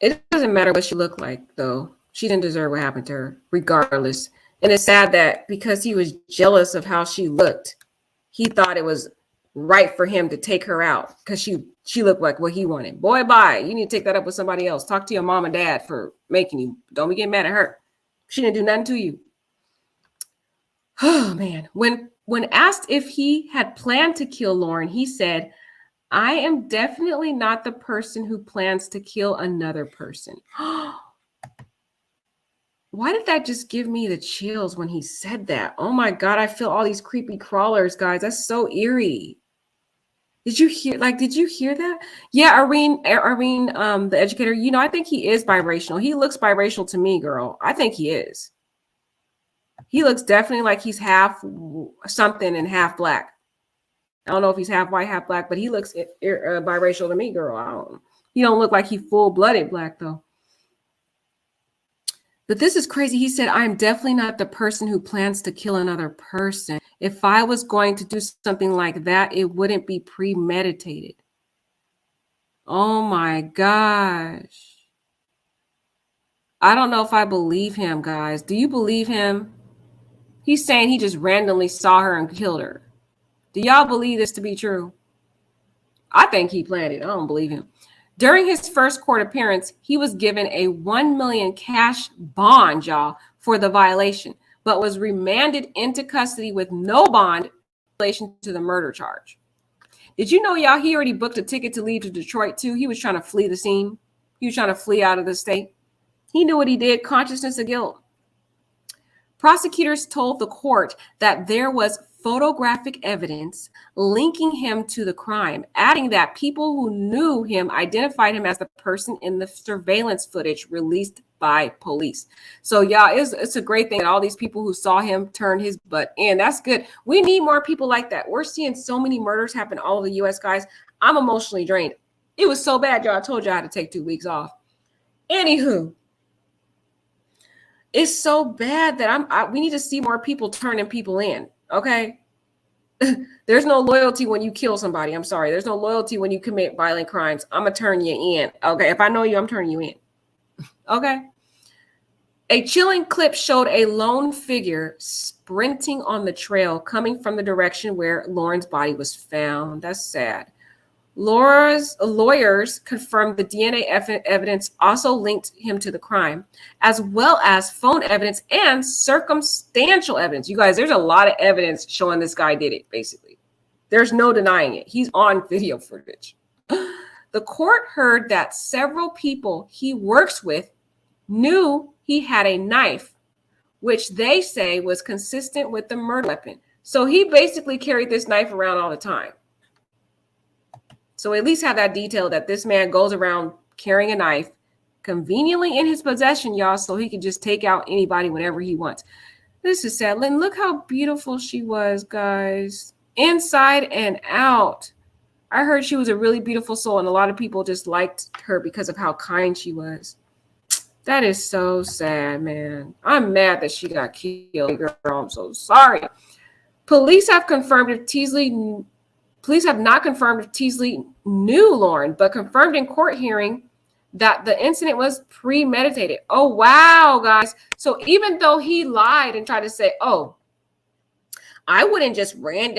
It doesn't matter what she looked like, though. She didn't deserve what happened to her, regardless. And it's sad that because he was jealous of how she looked, he thought it was right for him to take her out because she looked like what he wanted. Boy, bye. You need to take that up with somebody else. Talk to your mom and dad for making you. Don't be getting mad at her. She didn't do nothing to you. Oh, man. When asked if he had planned to kill Lauren, he said, I am definitely not the person who plans to kill another person. Why did that just give me the chills when he said that? Oh my God, I feel all these creepy crawlers, guys. That's so eerie. Did you hear that? Yeah, Irene, the educator, I think he is biracial. He looks biracial to me, girl. I think he is. He looks definitely like he's half something and half black. I don't know if he's half white, half black, but he looks biracial to me, girl. He don't look like he full-blooded black, though. But this is crazy. He said, I'm definitely not the person who plans to kill another person. If I was going to do something like that, it wouldn't be premeditated. Oh, my gosh. I don't know if I believe him, guys. Do you believe him? He's saying he just randomly saw her and killed her. Do y'all believe this to be true? I think he planned it. I don't believe him. During his first court appearance, he was given a $1 million cash bond, y'all, for the violation, but was remanded into custody with no bond in relation to the murder charge. Did you know, y'all, he already booked a ticket to leave to Detroit, too? He was trying to flee the scene. He was trying to flee out of the state. He knew what he did, consciousness of guilt. Prosecutors told the court that there was photographic evidence linking him to the crime, adding that people who knew him identified him as the person in the surveillance footage released by police. So, y'all, it's a great thing that all these people who saw him turned his butt in. That's good. We need more people like that. We're seeing so many murders happen all over the U.S., guys. I'm emotionally drained. It was so bad, y'all. I told you I had to take 2 weeks off. Anywho. It's so bad that we need to see more people turning people in. Okay. There's no loyalty when you kill somebody. I'm sorry. There's no loyalty when you commit violent crimes. I'm going to turn you in. Okay. If I know you, I'm turning you in. Okay. A chilling clip showed a lone figure sprinting on the trail coming from the direction where Lauren's body was found. That's sad. Laura's lawyers confirmed the DNA evidence also linked him to the crime, as well as phone evidence and circumstantial evidence. You guys, there's a lot of evidence showing this guy did it, basically. There's no denying it. He's on video footage. The court heard that several people he works with knew he had a knife, which they say was consistent with the murder weapon. So he basically carried this knife around all the time. So at least have that detail that this man goes around carrying a knife conveniently in his possession, y'all, so he can just take out anybody whenever he wants. This is sad. Lynn, look how beautiful she was, guys. Inside and out. I heard she was a really beautiful soul, and a lot of people just liked her because of how kind she was. That is so sad, man. I'm mad that she got killed, girl. I'm so sorry. Police have not confirmed if Teasley knew Lauren, but confirmed in court hearing that the incident was premeditated. Oh, wow, guys. So even though he lied and tried to say, oh, I wouldn't just plan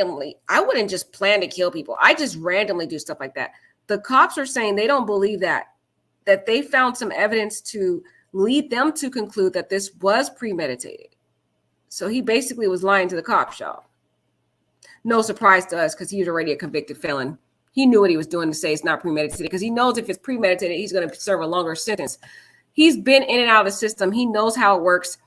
to kill people. I just randomly do stuff like that. The cops are saying they don't believe that they found some evidence to lead them to conclude that this was premeditated. So he basically was lying to the cops, y'all. No surprise to us because he was already a convicted felon. He knew what he was doing to say it's not premeditated because he knows if it's premeditated, he's going to serve a longer sentence. He's been in and out of the system. He knows how it works.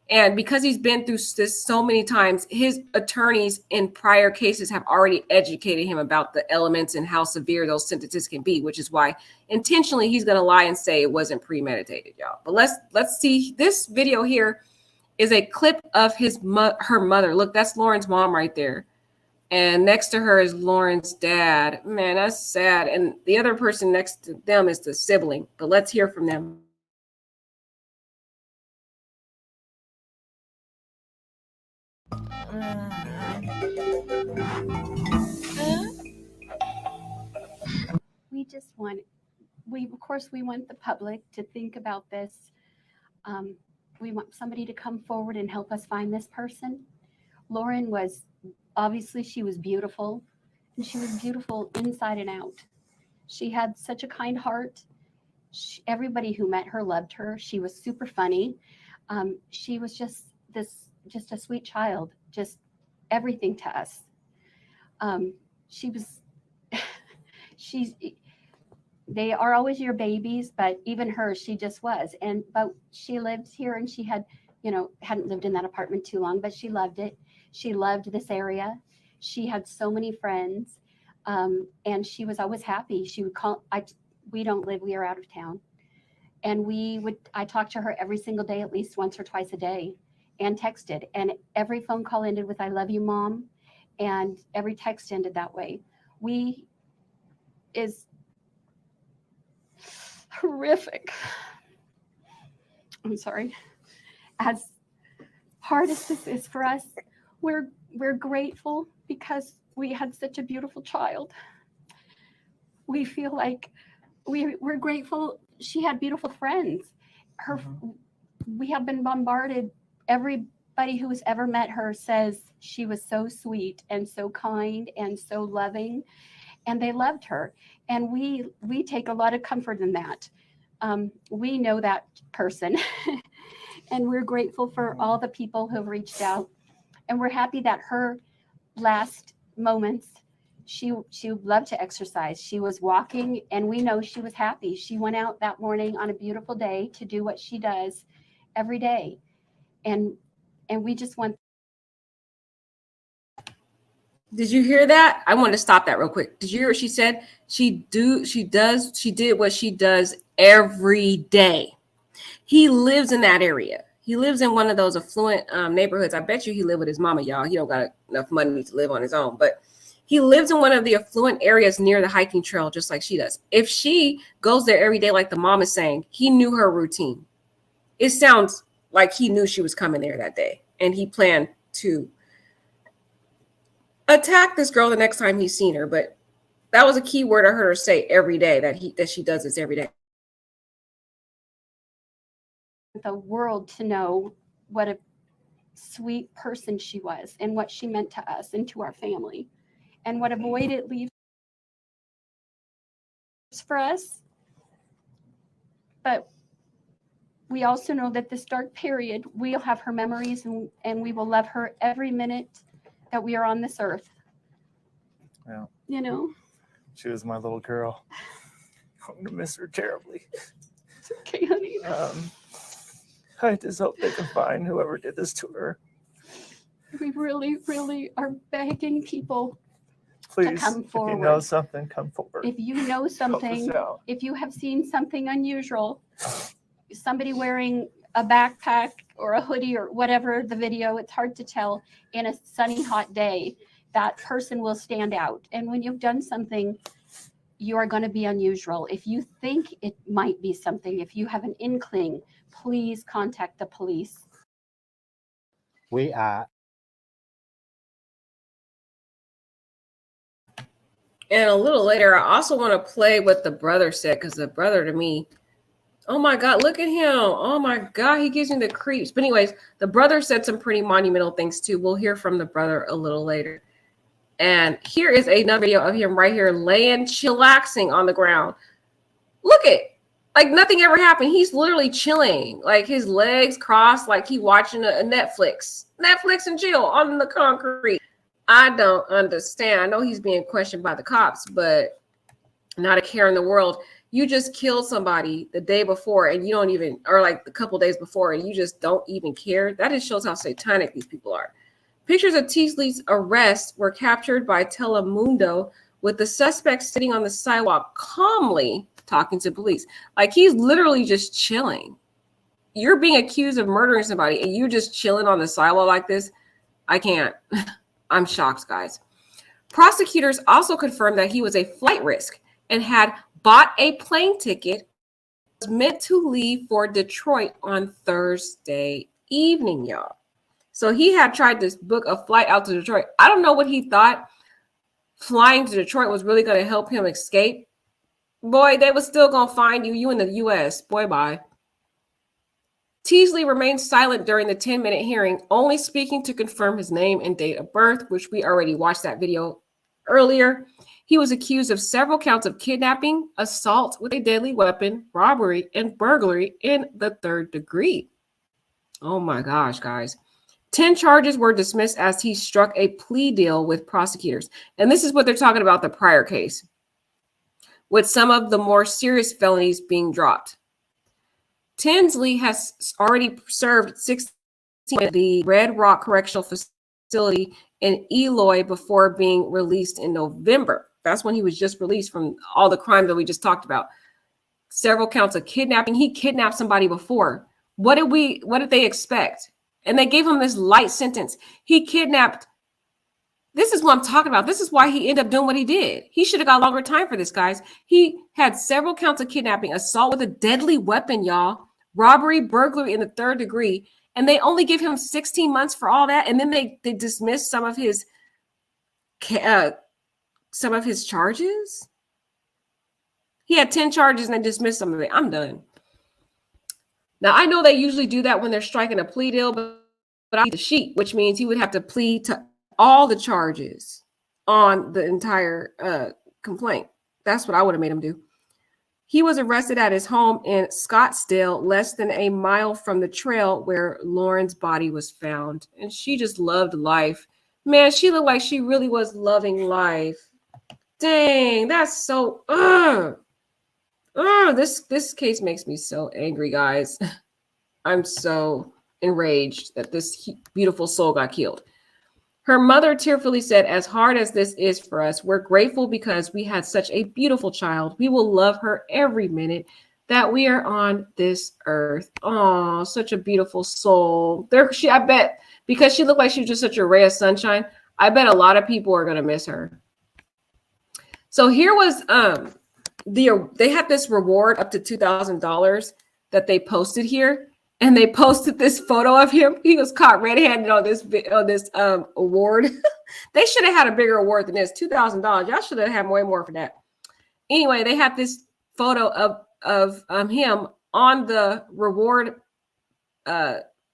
And because he's been through this so many times, his attorneys in prior cases have already educated him about the elements and how severe those sentences can be, which is why intentionally he's going to lie and say it wasn't premeditated, y'all. But let's see. This video here is a clip of her mother. Look, that's Lauren's mom right there. And next to her is Lauren's dad. Man, that's sad. And the other person next to them is the sibling. But let's hear from them. We just want, of course, we want the public to think about this. We want somebody to come forward and help us find this person. Lauren was, obviously she was beautiful, and she was beautiful inside and out. She had such a kind heart. Everybody who met her loved her. She was super funny. She was just a sweet child, just everything to us. They are always your babies, but even her, she just was. But she lived here, and she had, hadn't lived in that apartment too long, but she loved it. She loved this area. She had so many friends, and she was always happy. She would call. We don't live. We are out of town, and I talked to her every single day, at least once or twice a day, and texted. And every phone call ended with "I love you, Mom," and every text ended that way. Is horrific. I'm sorry. As hard as this is for us, we're grateful because we had such a beautiful child. We feel like we're grateful she had beautiful friends. We have been bombarded. Everybody who has ever met her says she was so sweet and so kind and so loving, and they loved her. And we take a lot of comfort in that. We know that person, and we're grateful for all the people who have reached out. And we're happy that her last moments, she loved to exercise. She was walking, and we know she was happy. She went out that morning on a beautiful day to do what she does every day. And we just want. Did you hear that? I want to stop that real quick. Did you hear what she said? She did what she does every day. He lives in that area. He lives in one of those affluent neighborhoods. I bet you he lived with his mama, y'all. He don't got enough money to live on his own, but he lives in one of the affluent areas near the hiking trail, just like she does. If she goes there every day, like the mom is saying, he knew her routine. It sounds like he knew she was coming there that day, and he planned to attack this girl the next time he's seen her. But that was a key word I heard her say every day, that she does this every day. The world to know what a sweet person she was and what she meant to us and to our family, and what a void it leaves for us. But we also know that this dark period, we'll have her memories, and we will love her every minute that we are on this earth. Yeah. She was my little girl. I'm gonna miss her terribly. It's okay, honey. I just hope they can find whoever did this to her. We really, really are begging people Please, to come forward. If you know something, come forward. If you know something, if you have seen something unusual, somebody wearing a backpack or a hoodie or whatever the video, it's hard to tell, in a sunny, hot day, that person will stand out. And when you've done something, you are going to be unusual. If you think it might be something, if you have an inkling, please contact the police. We are. And a little later, I also want to play what the brother said, because the brother, to me, oh my God, look at him. Oh my God, he gives me the creeps. But anyways, the brother said some pretty monumental things too. We'll hear from the brother a little later. And here is another video of him right here laying, chillaxing on the ground. Look at, like nothing ever happened. He's literally chilling, like his legs crossed, like he watching a Netflix and chill on the concrete. I don't understand. I know he's being questioned by the cops, but not a care in the world. You just killed somebody the day before and you don't even, or like a couple days before, and you just don't even care. That just shows how satanic these people are. Pictures of Teasley's arrest were captured by Telemundo, with the suspect sitting on the sidewalk calmly talking to police. Like, he's literally just chilling. You're being accused of murdering somebody and you just chilling on the sidewalk like this. I can't. I'm shocked, guys. Prosecutors also confirmed that he was a flight risk and had bought a plane ticket, was meant to leave for Detroit on Thursday evening, y'all. So he had tried to book a flight out to Detroit. I don't know what he thought flying to Detroit was really going to help him escape. Boy, they was still going to find you. You in the U.S. Boy, bye. Teasley remained silent during the 10-minute hearing, only speaking to confirm his name and date of birth, which we already watched that video earlier. He was accused of several counts of kidnapping, assault with a deadly weapon, robbery, and burglary in the 3rd degree. Oh my gosh, guys. 10 charges were dismissed as he struck a plea deal with prosecutors. And this is what they're talking about, the prior case, with some of the more serious felonies being dropped. Tinsley has already served 16 at the Red Rock Correctional Facility in Eloy before being released in November. That's when he was just released from all the crimes that we just talked about. Several counts of kidnapping. He kidnapped somebody before. What did they expect? And they gave him this light sentence. He kidnapped. This is what I'm talking about. This is why he ended up doing what he did. He should have got longer time for this, guys. He had several counts of kidnapping, assault with a deadly weapon, y'all, robbery, burglary in the 3rd degree, and they only give him 16 months for all that. And then they dismiss some of his charges. He had 10 charges and they dismissed some of it. I'm done. Now, I know they usually do that when they're striking a plea deal, but I need the sheet, which means he would have to plead to all the charges on the entire complaint. That's what I would have made him do. He was arrested at his home in Scottsdale, less than a mile from the trail where Lauren's body was found. And she just loved life. Man, she looked like she really was loving life. Dang, that's so... This case makes me so angry, guys. I'm so enraged that this beautiful soul got killed. Her mother tearfully said, as hard as this is for us, we're grateful because we had such a beautiful child. We will love her every minute that we are on this earth. Oh, such a beautiful soul. I bet, because she looked like she was just such a ray of sunshine, I bet a lot of people are going to miss her. So here was, they had this reward up to $2,000 that they posted here. And they posted this photo of him. He was caught red-handed on this award. They should have had a bigger award than this, $2,000. Y'all should have had way more for that. Anyway, they had this photo of him on the reward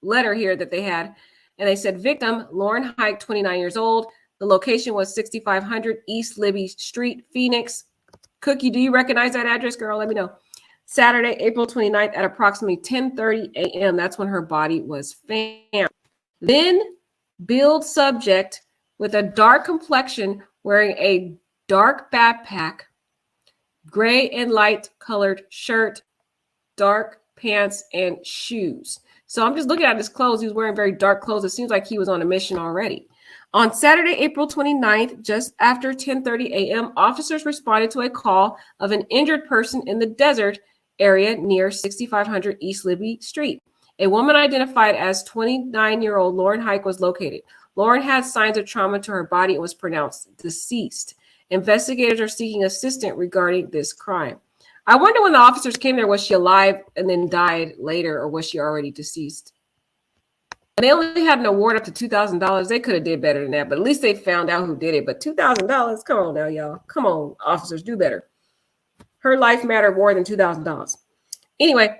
letter here that they had. And they said, victim, Lauren Heike, 29 years old. The location was 6500 East Libby Street, Phoenix. Cookie, do you recognize that address, girl? Let me know. Saturday, April 29th at approximately 10:30 a.m. That's when her body was found. Then billed subject with a dark complexion wearing a dark backpack, gray and light colored shirt, dark pants, and shoes. So I'm just looking at his clothes. He was wearing very dark clothes. It seems like he was on a mission already. On Saturday, April 29th, just after 10:30 a.m., officers responded to a call of an injured person in the desert area near 6500 East Libby Street. A woman identified as 29-year-old Lauren Heike was located. Lauren had signs of trauma to her body and was pronounced deceased. Investigators are seeking assistance regarding this crime. I wonder when the officers came there, was she alive and then died later, or was she already deceased? And they only had an award up to $2,000. They could have did better than that, but at least they found out who did it. But $2,000, come on now, y'all. Come on, officers, do better. Her life mattered more than $2,000. Anyway,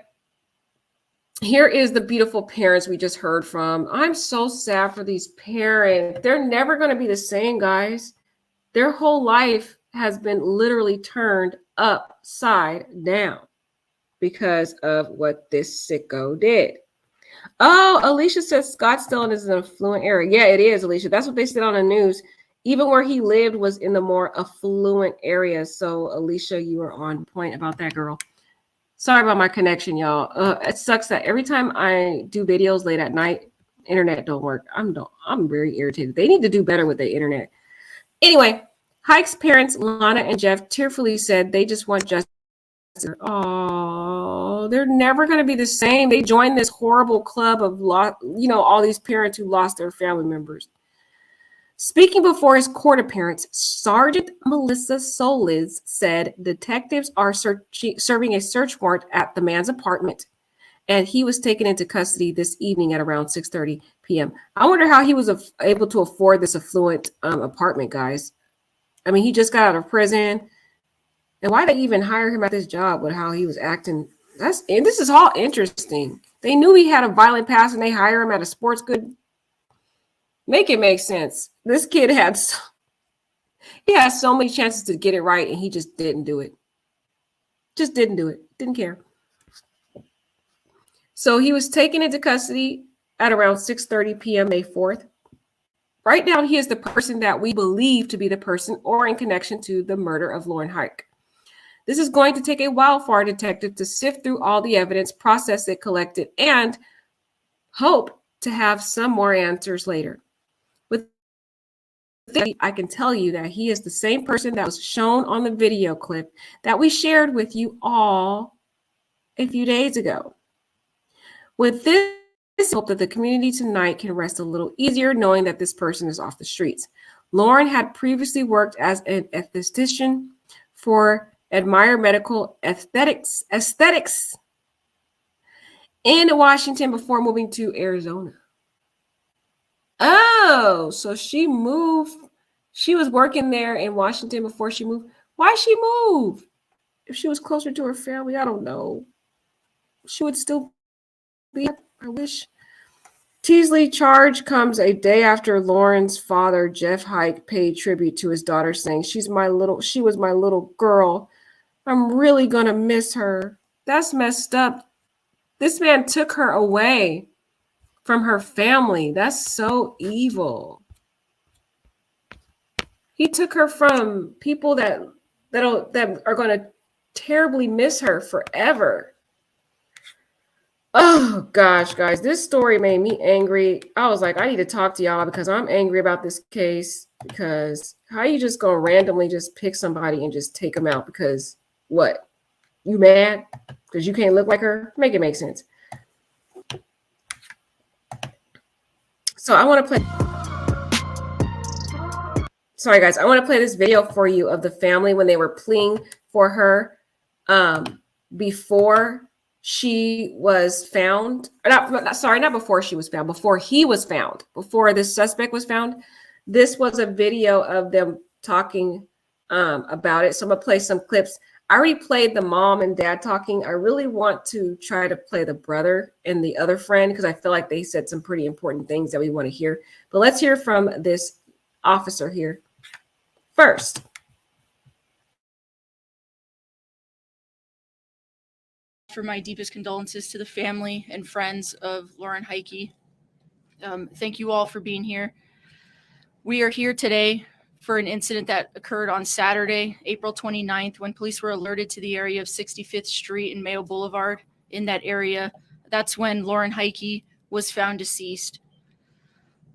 here is the beautiful parents we just heard from. I'm so sad for these parents. They're never going to be the same, guys. Their whole life has been literally turned upside down because of what this sicko did. Oh, Alicia says Scottsdale is an affluent area. Yeah, it is, Alicia. That's what they said on the news. even where he lived was in the more affluent areas. So Alicia, you are on point about that, girl. Sorry about my connection, y'all. It sucks that every time I do videos late at night, internet don't work. I'm very irritated. They need to do better with the internet. Anyway, Hike's parents, Lana and Jeff, tearfully said they just want justice. Oh, they're never going to be the same. They joined this horrible club of, all these parents who lost their family members. Speaking before his court appearance, Sergeant Melissa Solis said detectives are serving a search warrant at the man's apartment, and he was taken into custody this evening at around 6:30 p.m. I wonder how he was able to afford this affluent apartment, guys. I mean, he just got out of prison, and why did they even hire him at this job with how he was acting? This is all interesting. They knew he had a violent past, and they hire him at a sports good. Make it make sense. This kid had so many chances to get it right, and he just didn't do it. Just didn't do it. Didn't care. So he was taken into custody at around 6:30 p.m. May 4th. Right now, he is the person that we believe to be the person or in connection to the murder of Lauren Heike. This is going to take a while for our detective to sift through all the evidence, process it, collect it, and hope to have some more answers later. With this, I can tell you that he is the same person that was shown on the video clip that we shared with you all a few days ago. With this, I hope that the community tonight can rest a little easier knowing that this person is off the streets. Lauren had previously worked as an esthetician for Admire Medical Aesthetics in Washington before moving to Arizona. Oh, so she moved. She was working there in Washington before she moved. Why she move? If she was closer to her family, I don't know. She would still be. I wish. Teasley charge comes a day after Lauren's father, Jeff Heike, paid tribute to his daughter, saying, she was my little girl. I'm really gonna miss her. That's messed up. This man took her away from her family. That's so evil. He took her from people that are gonna terribly miss her forever. Oh gosh, guys, this story made me angry. I was like, I need to talk to y'all because I'm angry about this case. Because how you just gonna randomly just pick somebody and just take them out? Because what? You mad? Because you can't look like her? Make it make sense. So I want to play. Sorry, guys. I want to play this video for you of the family when they were pleading for her before she was found. Not before she was found. Before he was found. Before this suspect was found. This was a video of them talking about it. So I'm going to play some clips. I already played the mom and dad talking. I really want to try to play the brother and the other friend because I feel like they said some pretty important things that we want to hear. But let's hear from this officer here first. For my deepest condolences to the family and friends of Lauren Heike. Thank you all for being here. We are here today for an incident that occurred on Saturday, April 29th, when police were alerted to the area of 65th Street and Mayo Boulevard. In that area, that's when Lauren Heike was found deceased.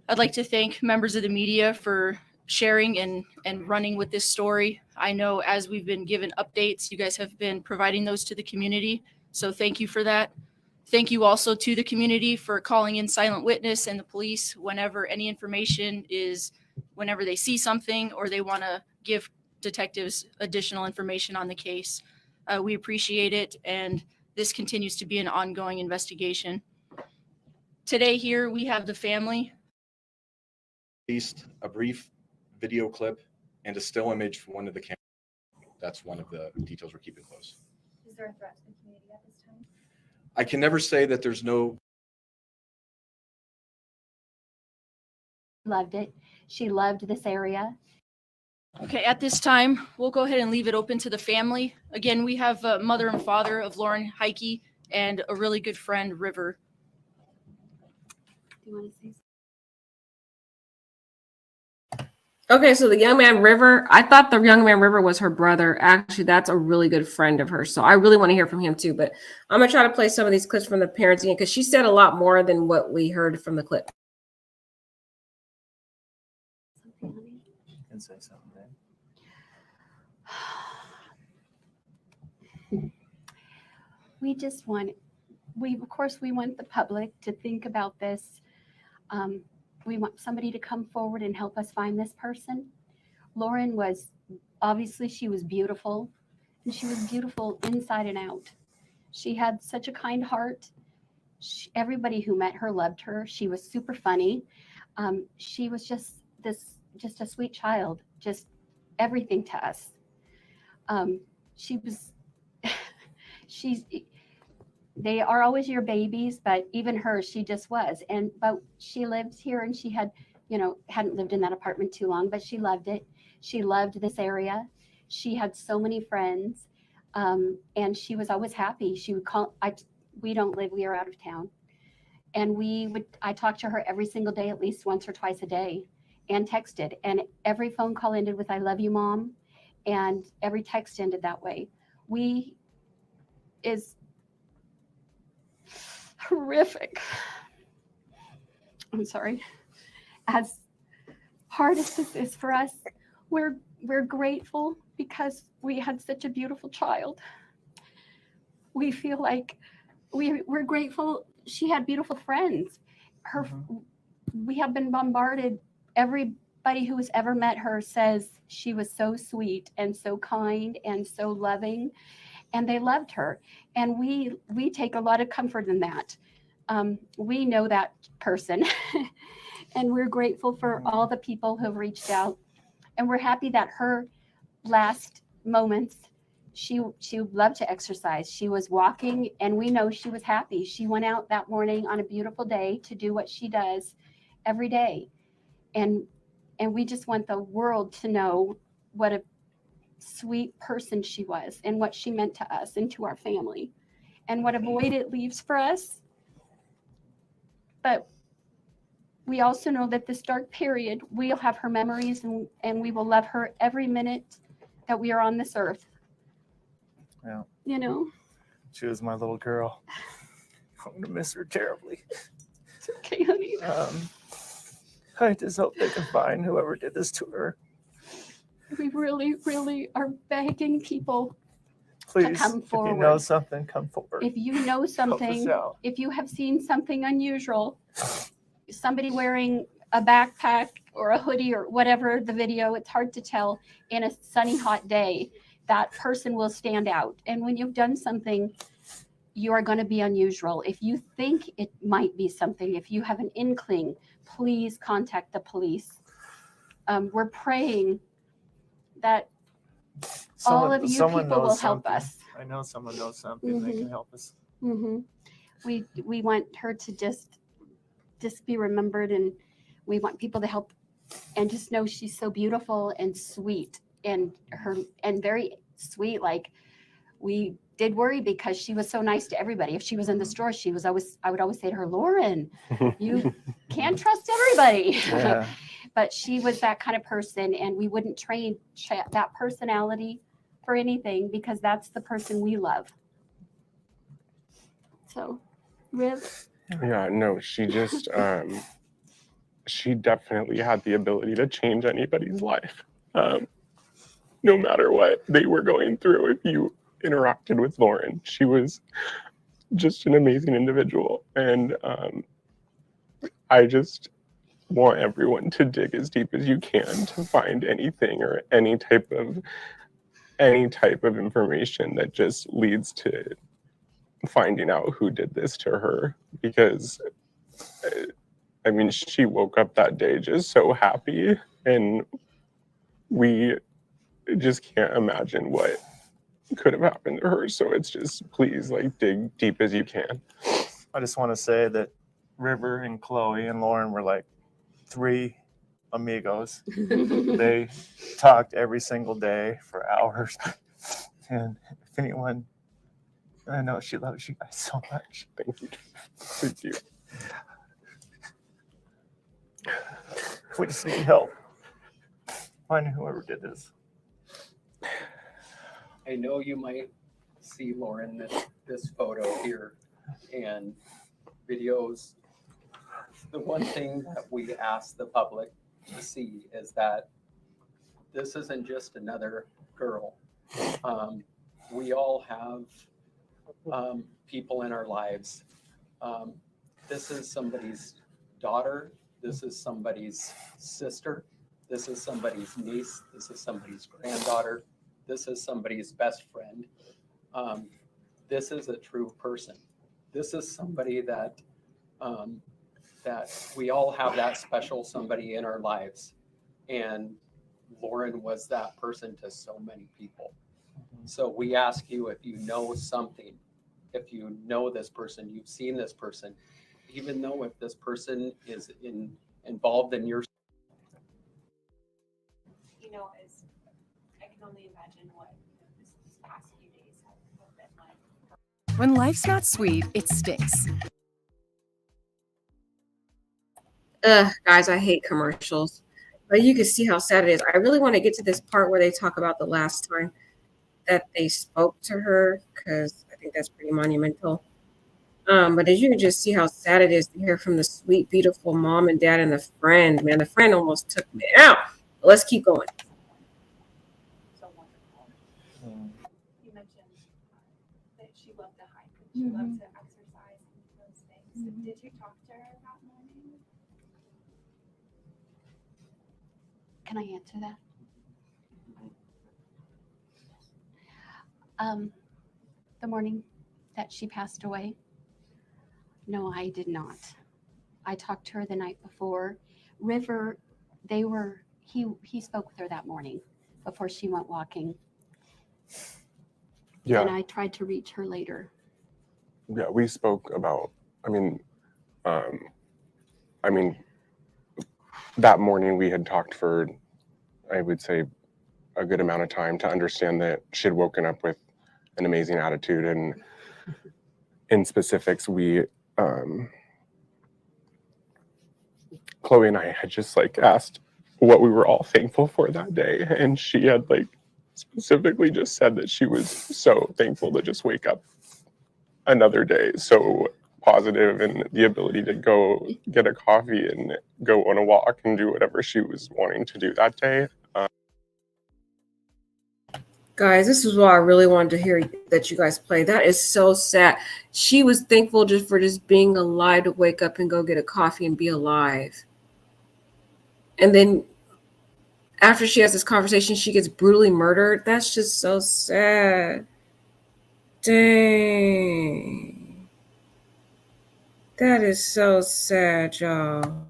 I'd like to thank members of the media for sharing and running with this story. I know as we've been given updates, you guys have been providing those to the community. So thank you for that. Thank you also to the community for calling in Silent Witness and the police whenever any information is, whenever they see something or they want to give detectives additional information on the case. We appreciate it, and this continues to be an ongoing investigation. Today here we have the family. Released a brief video clip and a still image from one of the cameras. That's one of the details we're keeping close. Is there a threat to the community at this time? I can never say that there's no. Loved it. She loved this area. Okay, at this time, we'll go ahead and leave it open to the family. Again, we have mother and father of Lauren Heike and a really good friend, River. Do you want to say something? Okay, so the young man River, I thought the young man River was her brother. Actually, that's a really good friend of hers. So I really want to hear from him too. But I'm gonna try to play some of these clips from the parents again because she said a lot more than what we heard from the clip. And say something, man. We just want, of course, we want the public to think about this. We want somebody to come forward and help us find this person. Lauren was, obviously she was beautiful, and she was beautiful inside and out. She had such a kind heart. Everybody who met her loved her. She was super funny. She was just a sweet child, just everything to us. They are always your babies, but even her, she just was. But she lived here, and she had, hadn't lived in that apartment too long, but she loved it. She loved this area. She had so many friends, and she was always happy. She would call. We don't live. We are out of town, and I talked to her every single day, at least once or twice a day, and texted. And every phone call ended with "I love you, Mom," and every text ended that way. Is horrific. I'm sorry. As hard as this is for us, we're grateful because we had such a beautiful child. We feel like we're grateful she had beautiful friends. We have been bombarded. Everybody who has ever met her says she was so sweet and so kind and so loving, and they loved her. And we take a lot of comfort in that. We know that person, and we're grateful for all the people who have reached out. And we're happy that her last moments, she loved to exercise. She was walking, and we know she was happy. She went out that morning on a beautiful day to do what she does every day. And we just want the world to know what a sweet person she was and what she meant to us and to our family, and what a void it leaves for us. But we also know that this dark period, we'll have her memories, and we will love her every minute that we are on this earth. Yeah. She was my little girl. I'm going to miss her terribly. It's okay, honey. I just hope they can find whoever did this to her. We really, really are begging people Please, to come forward. if you know something, come forward. If you know something, if you have seen something unusual, somebody wearing a backpack or a hoodie or whatever the video, it's hard to tell, in a sunny, hot day, that person will stand out. And when you've done something, you are going to be unusual. If you think it might be something, if you have an inkling, please contact the police. We're praying that all of you people will help us. I know someone knows something that can help us. We want her to just be remembered, and we want people to help, and just know she's so beautiful and sweet, and very sweet. Like, we did worry because she was so nice to everybody. If she was in the store, I would always say to her, Lauren, you can't trust everybody. Yeah. But she was that kind of person, and we wouldn't trade that personality for anything, because that's the person we love. So, Riv? Yeah, no, she just, she definitely had the ability to change anybody's life. No matter what they were going through, if you interacted with Lauren, she was just an amazing individual. And I just want everyone to dig as deep as you can to find anything or any type of information that just leads to finding out who did this to her. Because I mean, she woke up that day just so happy, and we just can't imagine what could have happened to her. So it's just, please, like, dig deep as you can. I just want to say that River and Chloe and Lauren were like 3 amigos. They talked every single day for hours. And if anyone, I know she loves you guys so much. Thank you. Thank you. We just need help. finding whoever did this. I know you might see, Lauren, this photo here and videos. The one thing that we ask the public to see is that this isn't just another girl. We all have people in our lives. This is somebody's daughter. This is somebody's sister. This is somebody's niece. This is somebody's granddaughter. This is somebody's best friend. This is a true person. This is somebody that we all have that special somebody in our lives. And Lauren was that person to so many people. So we ask you, if you know something, if you know this person, you've seen this person, even though if this person is involved in your, as I can only imagine what this past few days have been like. When life's not sweet, it stinks. Guys, I hate commercials. But you can see how sad it is. I really want to get to this part where they talk about the last time that they spoke to her, because I think that's pretty monumental. But as you can just see how sad it is to hear from the sweet, beautiful mom and dad and the friend. Man, the friend almost took me out. But let's keep going. So wonderful. You mentioned that she loved to hike and she loved to exercise and those things. Did you talk to her that morning? Can I answer that? The morning that she passed away, no, I did not. I talked to her the night before. River, he spoke with her that morning before she went walking. Yeah. And I tried to reach her later. Yeah, we spoke about, that morning we had talked for, I would say, a good amount of time to understand that she had woken up with an amazing attitude. And in specifics, we, Chloe and I had just asked what we were all thankful for that day. And she had specifically just said that she was so thankful to just wake up another day so positive, and the ability to go get a coffee and go on a walk and do whatever she was wanting to do that day. Guys, this is what I really wanted to hear that you guys play. That is so sad. She was thankful just for just being alive to wake up and go get a coffee and be alive. And then after she has this conversation, she gets brutally murdered. That's just so sad. Dang. That is so sad, y'all.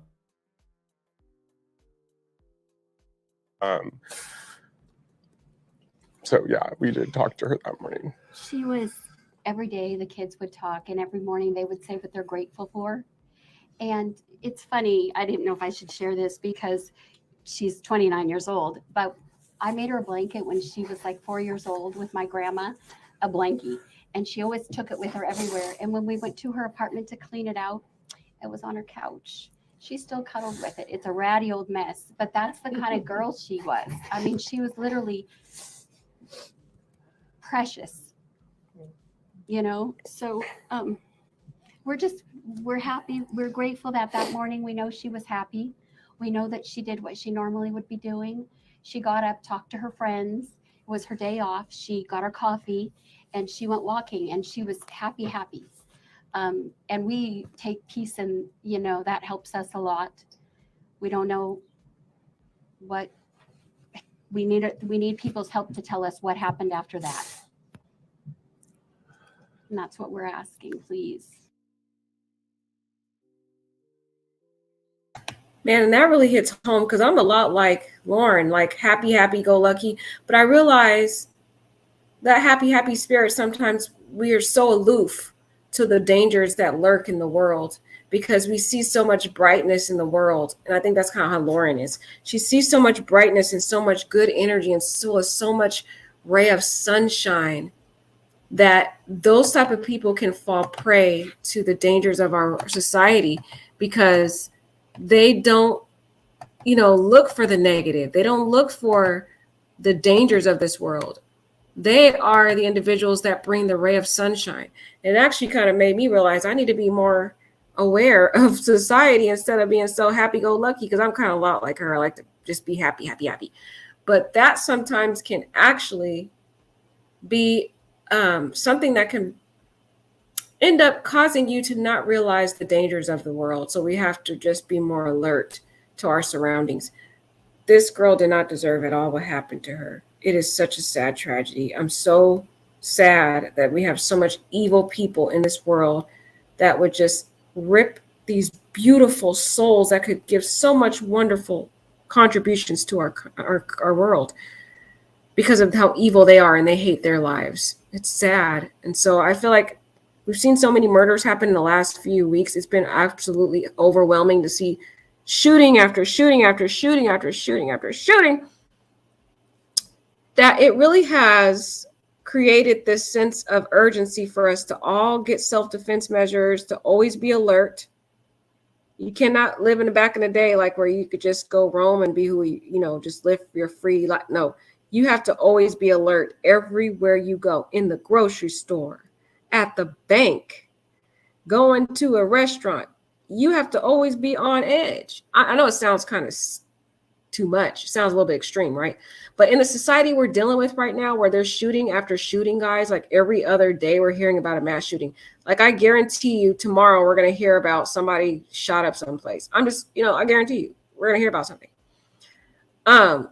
So yeah, we did talk to her that morning. She was, every day the kids would talk, and every morning they would say what they're grateful for. And it's funny, I didn't know if I should share this because she's 29 years old, but I made her a blanket when she was 4 years old with my grandma, a blankie. And she always took it with her everywhere. And when we went to her apartment to clean it out, it was on her couch. She still cuddled with it. It's a ratty old mess, but that's the kind of girl she was. I mean, she was literally precious, so we're happy. We're grateful that morning we know she was happy. We know that she did what she normally would be doing. She got up, talked to her friends. It was her day off. She got her coffee and she went walking, and she was happy. And we take peace, and that helps us a lot. We don't know what we need people's help to tell us what happened after that. And that's what we're asking, please. Man, and that really hits home because I'm a lot like Lauren, happy, go lucky. But I realize that happy spirit, sometimes we are so aloof to the dangers that lurk in the world because we see so much brightness in the world. And I think that's kind of how Lauren is. She sees so much brightness and so much good energy and so much ray of sunshine that those type of people can fall prey to the dangers of our society because they don't, look for the negative. They don't look for the dangers of this world. They are the individuals that bring the ray of sunshine. It actually kind of made me realize I need to be more aware of society instead of being so happy-go-lucky, because I'm kind of a lot like her. I like to just be happy, happy, happy. But that sometimes can actually be something that can end up causing you to not realize the dangers of the world. So we have to just be more alert to our surroundings. This girl did not deserve at all what happened to her. It is such a sad tragedy. I'm so sad that we have so much evil people in this world that would just rip these beautiful souls that could give so much wonderful contributions to our world because of how evil they are, and they hate their lives. It's sad. And so I feel like we've seen so many murders happen in the last few weeks. It's been absolutely overwhelming to see shooting after shooting after shooting after shooting after shooting, that it really has created this sense of urgency for us to all get self-defense measures, to always be alert. You cannot live in the back in the day like where you could just go roam and be who you just live your free life. No, you have to always be alert everywhere you go, in the grocery store, at the bank, going to a restaurant. You have to always be on edge. I know it sounds kind of too much. It sounds a little bit extreme, right? But in the society we're dealing with right now, where there's shooting after shooting, guys, like every other day we're hearing about a mass shooting. Like I guarantee you tomorrow we're going to hear about somebody shot up someplace. I guarantee you we're going to hear about something.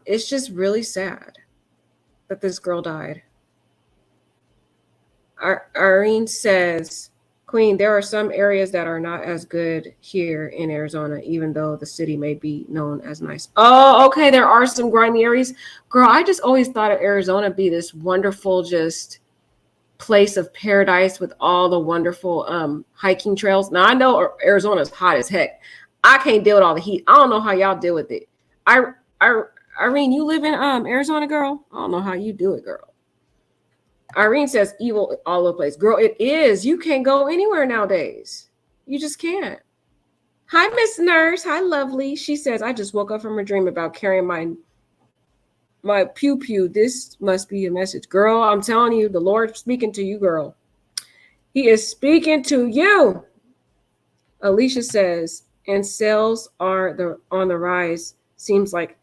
It's just really sad that this girl died. Irene says, Queen, there are some areas that are not as good here in Arizona, even though the city may be known as nice. Oh, okay. There are some grimy areas. Girl, I just always thought of Arizona be this wonderful, just place of paradise with all the wonderful hiking trails. Now, I know Arizona is hot as heck. I can't deal with all the heat. I don't know how y'all deal with it. Irene, you live in Arizona, girl? I don't know how you do it, girl. Irene says evil all over the place. Girl, it is. You can't go anywhere nowadays. You just can't. Hi, Miss Nurse. Hi, lovely. She says, I just woke up from a dream about carrying my pew-pew. This must be a message. Girl, I'm telling you, the Lord's speaking to you, girl. He is speaking to you. Alicia says, and sales are on the rise. Seems like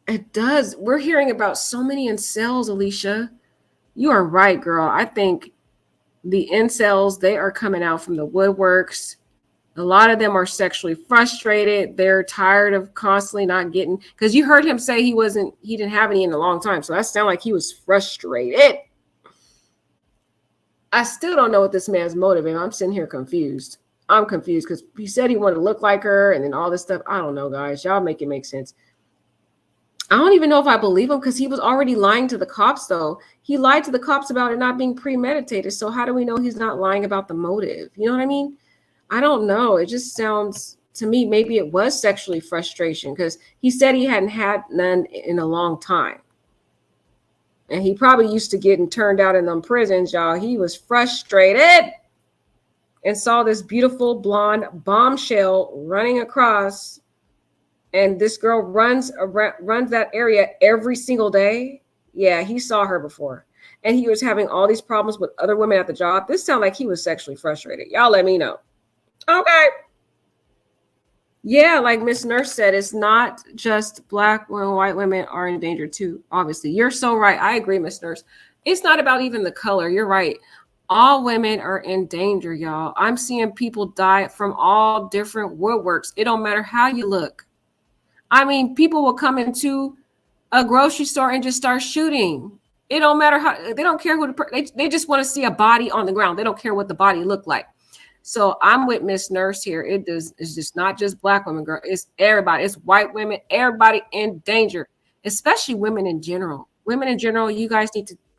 it does. We're hearing about so many incels, Alicia. You are right, girl. I think the incels, they are coming out from the woodworks. A lot of them are sexually frustrated. They're tired of constantly not getting, because you heard him say he didn't have any in a long time. So that sounded like he was frustrated. I still don't know what this man's motive is. I'm sitting here confused. I'm confused because he said he wanted to look like her and then all this stuff. I don't know, guys. Y'all make it make sense. I don't even know if I believe him, because he was already lying to the cops, though. He lied to the cops about it not being premeditated. So how do we know he's not lying about the motive? You know what I mean? I don't know. It just sounds to me, maybe it was sexually frustration, because he said he hadn't had none in a long time. And he probably used to getting turned out in them prisons, y'all. He was frustrated and saw this beautiful blonde bombshell running across. And this girl runs that area every single day. Yeah, he saw her before. And he was having all these problems with other women at the job. This sounded like he was sexually frustrated. Y'all let me know. Okay. Yeah, like Miss Nurse said, it's not just Black women, white women are in danger too. Obviously, you're so right. I agree, Miss Nurse. It's not about even the color. You're right. All women are in danger, y'all. I'm seeing people die from all different woodworks. It don't matter how you look. I mean, people will come into a grocery store and just start shooting. It don't matter how, they don't care who they just want to see a body on the ground. They don't care what the body looked like. So I'm with Miss Nurse here. It's just not just Black women, girl. It's everybody. It's white women, everybody in danger, especially women in general. Women in general, we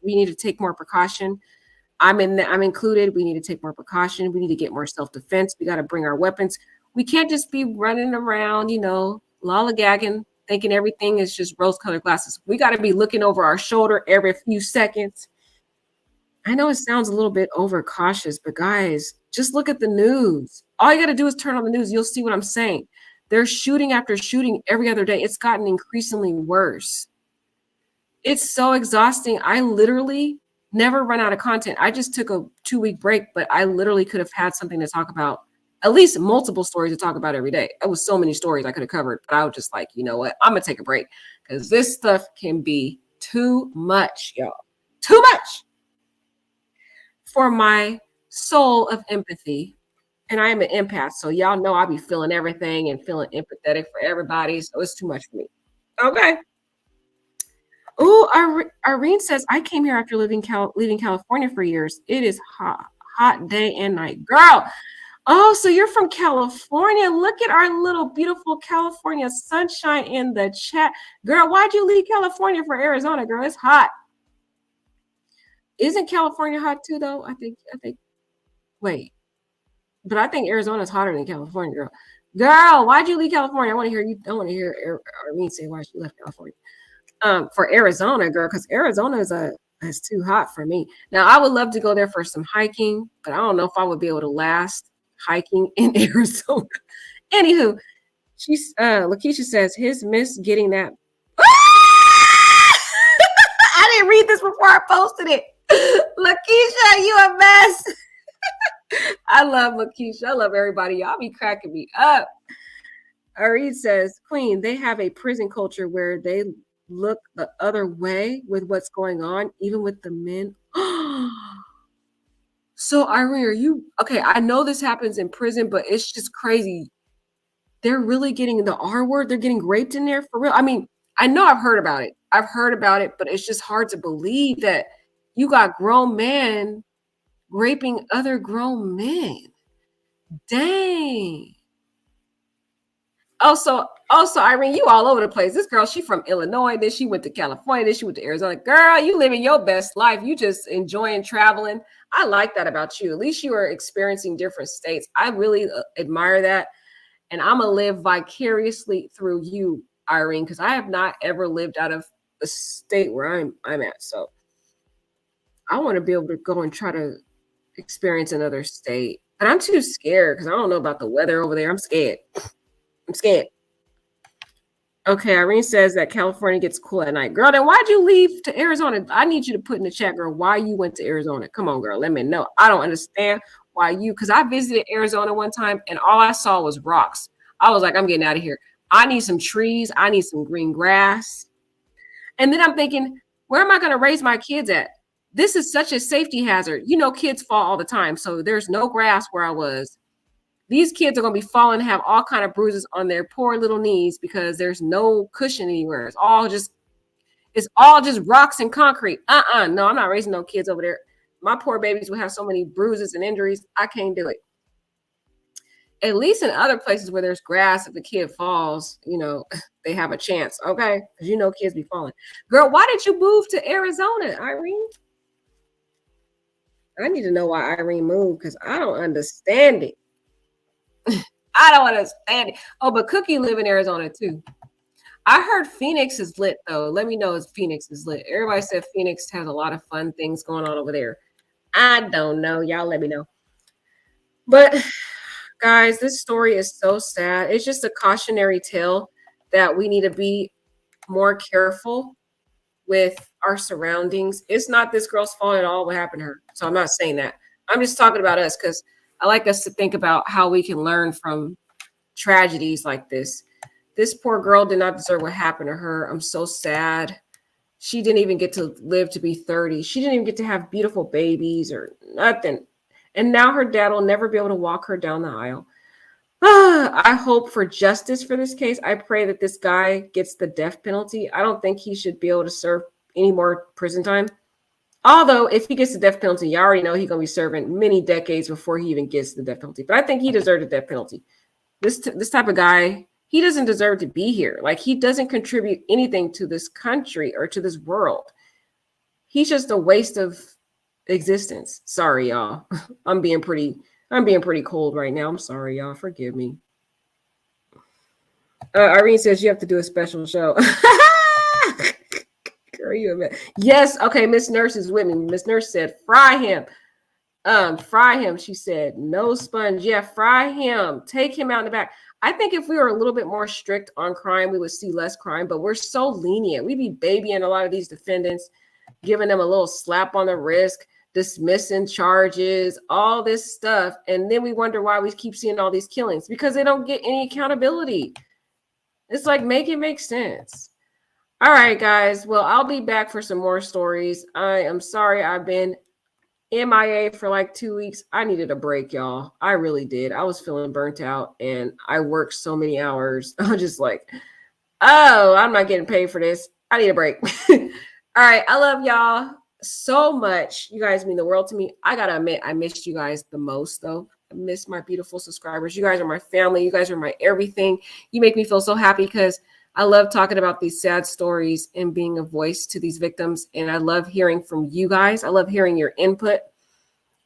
need to take more precaution. I'm included. We need to take more precaution. We need to get more self-defense. We got to bring our weapons. We can't just be running around, lollygagging, thinking everything is just rose-colored glasses. We got to be looking over our shoulder every few seconds. I know it sounds a little bit overcautious, but guys, just look at the news. All you got to do is turn on the news. You'll see what I'm saying. They're shooting after shooting every other day. It's gotten increasingly worse. It's so exhausting. I literally never run out of content. I just took a 2-week break, but I literally could have had something to talk about, at least multiple stories to talk about every day. It was so many stories I could have covered, but I was just like, you know what? I'm going to take a break because this stuff can be too much, y'all. Too much for my soul of empathy. And I am an empath, so y'all know I be feeling everything and feeling empathetic for everybody, so it's too much for me. Okay. Oh, Irene says, I came here after leaving California for years. It is hot day and night. Girl, oh, so you're from California. Look at our little beautiful California sunshine in the chat. Girl, why'd you leave California for Arizona, girl? It's hot. Isn't California hot too, though? I think, wait. But I think Arizona's hotter than California, girl. Girl, why'd you leave California? I want to hear Irene say why she left California. For Arizona, girl, because Arizona is too hot for me. Now, I would love to go there for some hiking, but I don't know if I would be able to last hiking in Arizona. Anywho, Lakeisha says his miss getting that. I didn't read this before I posted it. Lakeisha, you a mess. I love Lakeisha. I love everybody. Y'all be cracking me up. Irene says, Queen, they have a prison culture where they look the other way with what's going on, even with the men. So, Irene, are you okay? I know this happens in prison, but it's just crazy. They're really getting the R word. They're getting raped in there for real. I mean, I know I've heard about it, but it's just hard to believe that you got grown men raping other grown men. Dang. Also, Irene, you all over the place. This girl, she from Illinois, then she went to California, then she went to Arizona. Girl, you living your best life. You just enjoying traveling. I like that about you. At least you are experiencing different states. I really admire that. And I'm going to live vicariously through you, Irene, because I have not ever lived out of the state where I'm at. So I want to be able to go and try to experience another state. But I'm too scared because I don't know about the weather over there. I'm scared. Okay, Irene says that California gets cool at night. Girl, then why'd you leave to Arizona? I need you to put in the chat, girl, why you went to Arizona. Come on, girl, let me know. I don't understand why because I visited Arizona one time and all I saw was rocks. I was like, I'm getting out of here. I need some trees. I need some green grass. And then I'm thinking, where am I going to raise my kids at? This is such a safety hazard. You know, kids fall all the time. So there's no grass where I was. These kids are going to be falling and have all kind of bruises on their poor little knees because there's no cushion anywhere. It's all just rocks and concrete. No, I'm not raising no kids over there. My poor babies will have so many bruises and injuries. I can't do it. At least in other places where there's grass, if the kid falls, you know, they have a chance. Okay. Because you know, kids be falling. Girl, why did you move to Arizona, Irene? I need to know why Irene moved because I don't understand it. I don't understand it. Oh, but Cookie live in Arizona too. I heard Phoenix is lit though. Let me know if Phoenix is lit. Everybody said Phoenix has a lot of fun things going on over there. I don't know. Y'all let me know. But guys, this story is so sad. It's just a cautionary tale that we need to be more careful with our surroundings. It's not this girl's fault at all what happened to her. So I'm not saying that. I'm just talking about us because I like us to think about how we can learn from tragedies like this. This poor girl did not deserve what happened to her. I'm so sad. She didn't even get to live to be 30. She didn't even get to have beautiful babies or nothing. And now her dad will never be able to walk her down the aisle. I hope for justice for this case. I pray that this guy gets the death penalty. I don't think he should be able to serve any more prison time. Although, if he gets the death penalty, you already know he's going to be serving many decades before he even gets the death penalty. But I think he deserved a death penalty. This type of guy, he doesn't deserve to be here. Like, he doesn't contribute anything to this country or to this world. He's just a waste of existence. Sorry, y'all. I'm being pretty cold right now. I'm sorry, y'all. Forgive me. Irene says you have to do a special show. Girl, you a man. Yes. Okay. Miss Nurse is with me. Miss Nurse said, fry him. Fry him. She said, no sponge. Yeah, fry him. Take him out in the back. I think if we were a little bit more strict on crime, we would see less crime, but we're so lenient. We be babying a lot of these defendants, giving them a little slap on the wrist, dismissing charges, all this stuff. And then we wonder why we keep seeing all these killings, because they don't get any accountability. It's like, make it make sense. All right, guys. Well, I'll be back for some more stories. I am sorry I've been MIA for like 2 weeks. I needed a break, y'all. I really did. I was feeling burnt out and I worked so many hours. I was just like, oh, I'm not getting paid for this. I need a break. All right. I love y'all so much. You guys mean the world to me. I got to admit, I missed you guys the most, though. I miss my beautiful subscribers. You guys are my family. You guys are my everything. You make me feel so happy because I love talking about these sad stories and being a voice to these victims. And I love hearing from you guys. I love hearing your input.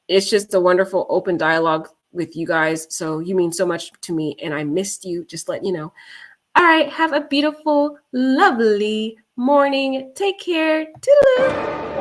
It's just a wonderful open dialogue with you guys. So you mean so much to me and I missed you. Just letting you know. All right. Have a beautiful, lovely morning. Take care. Toodaloo.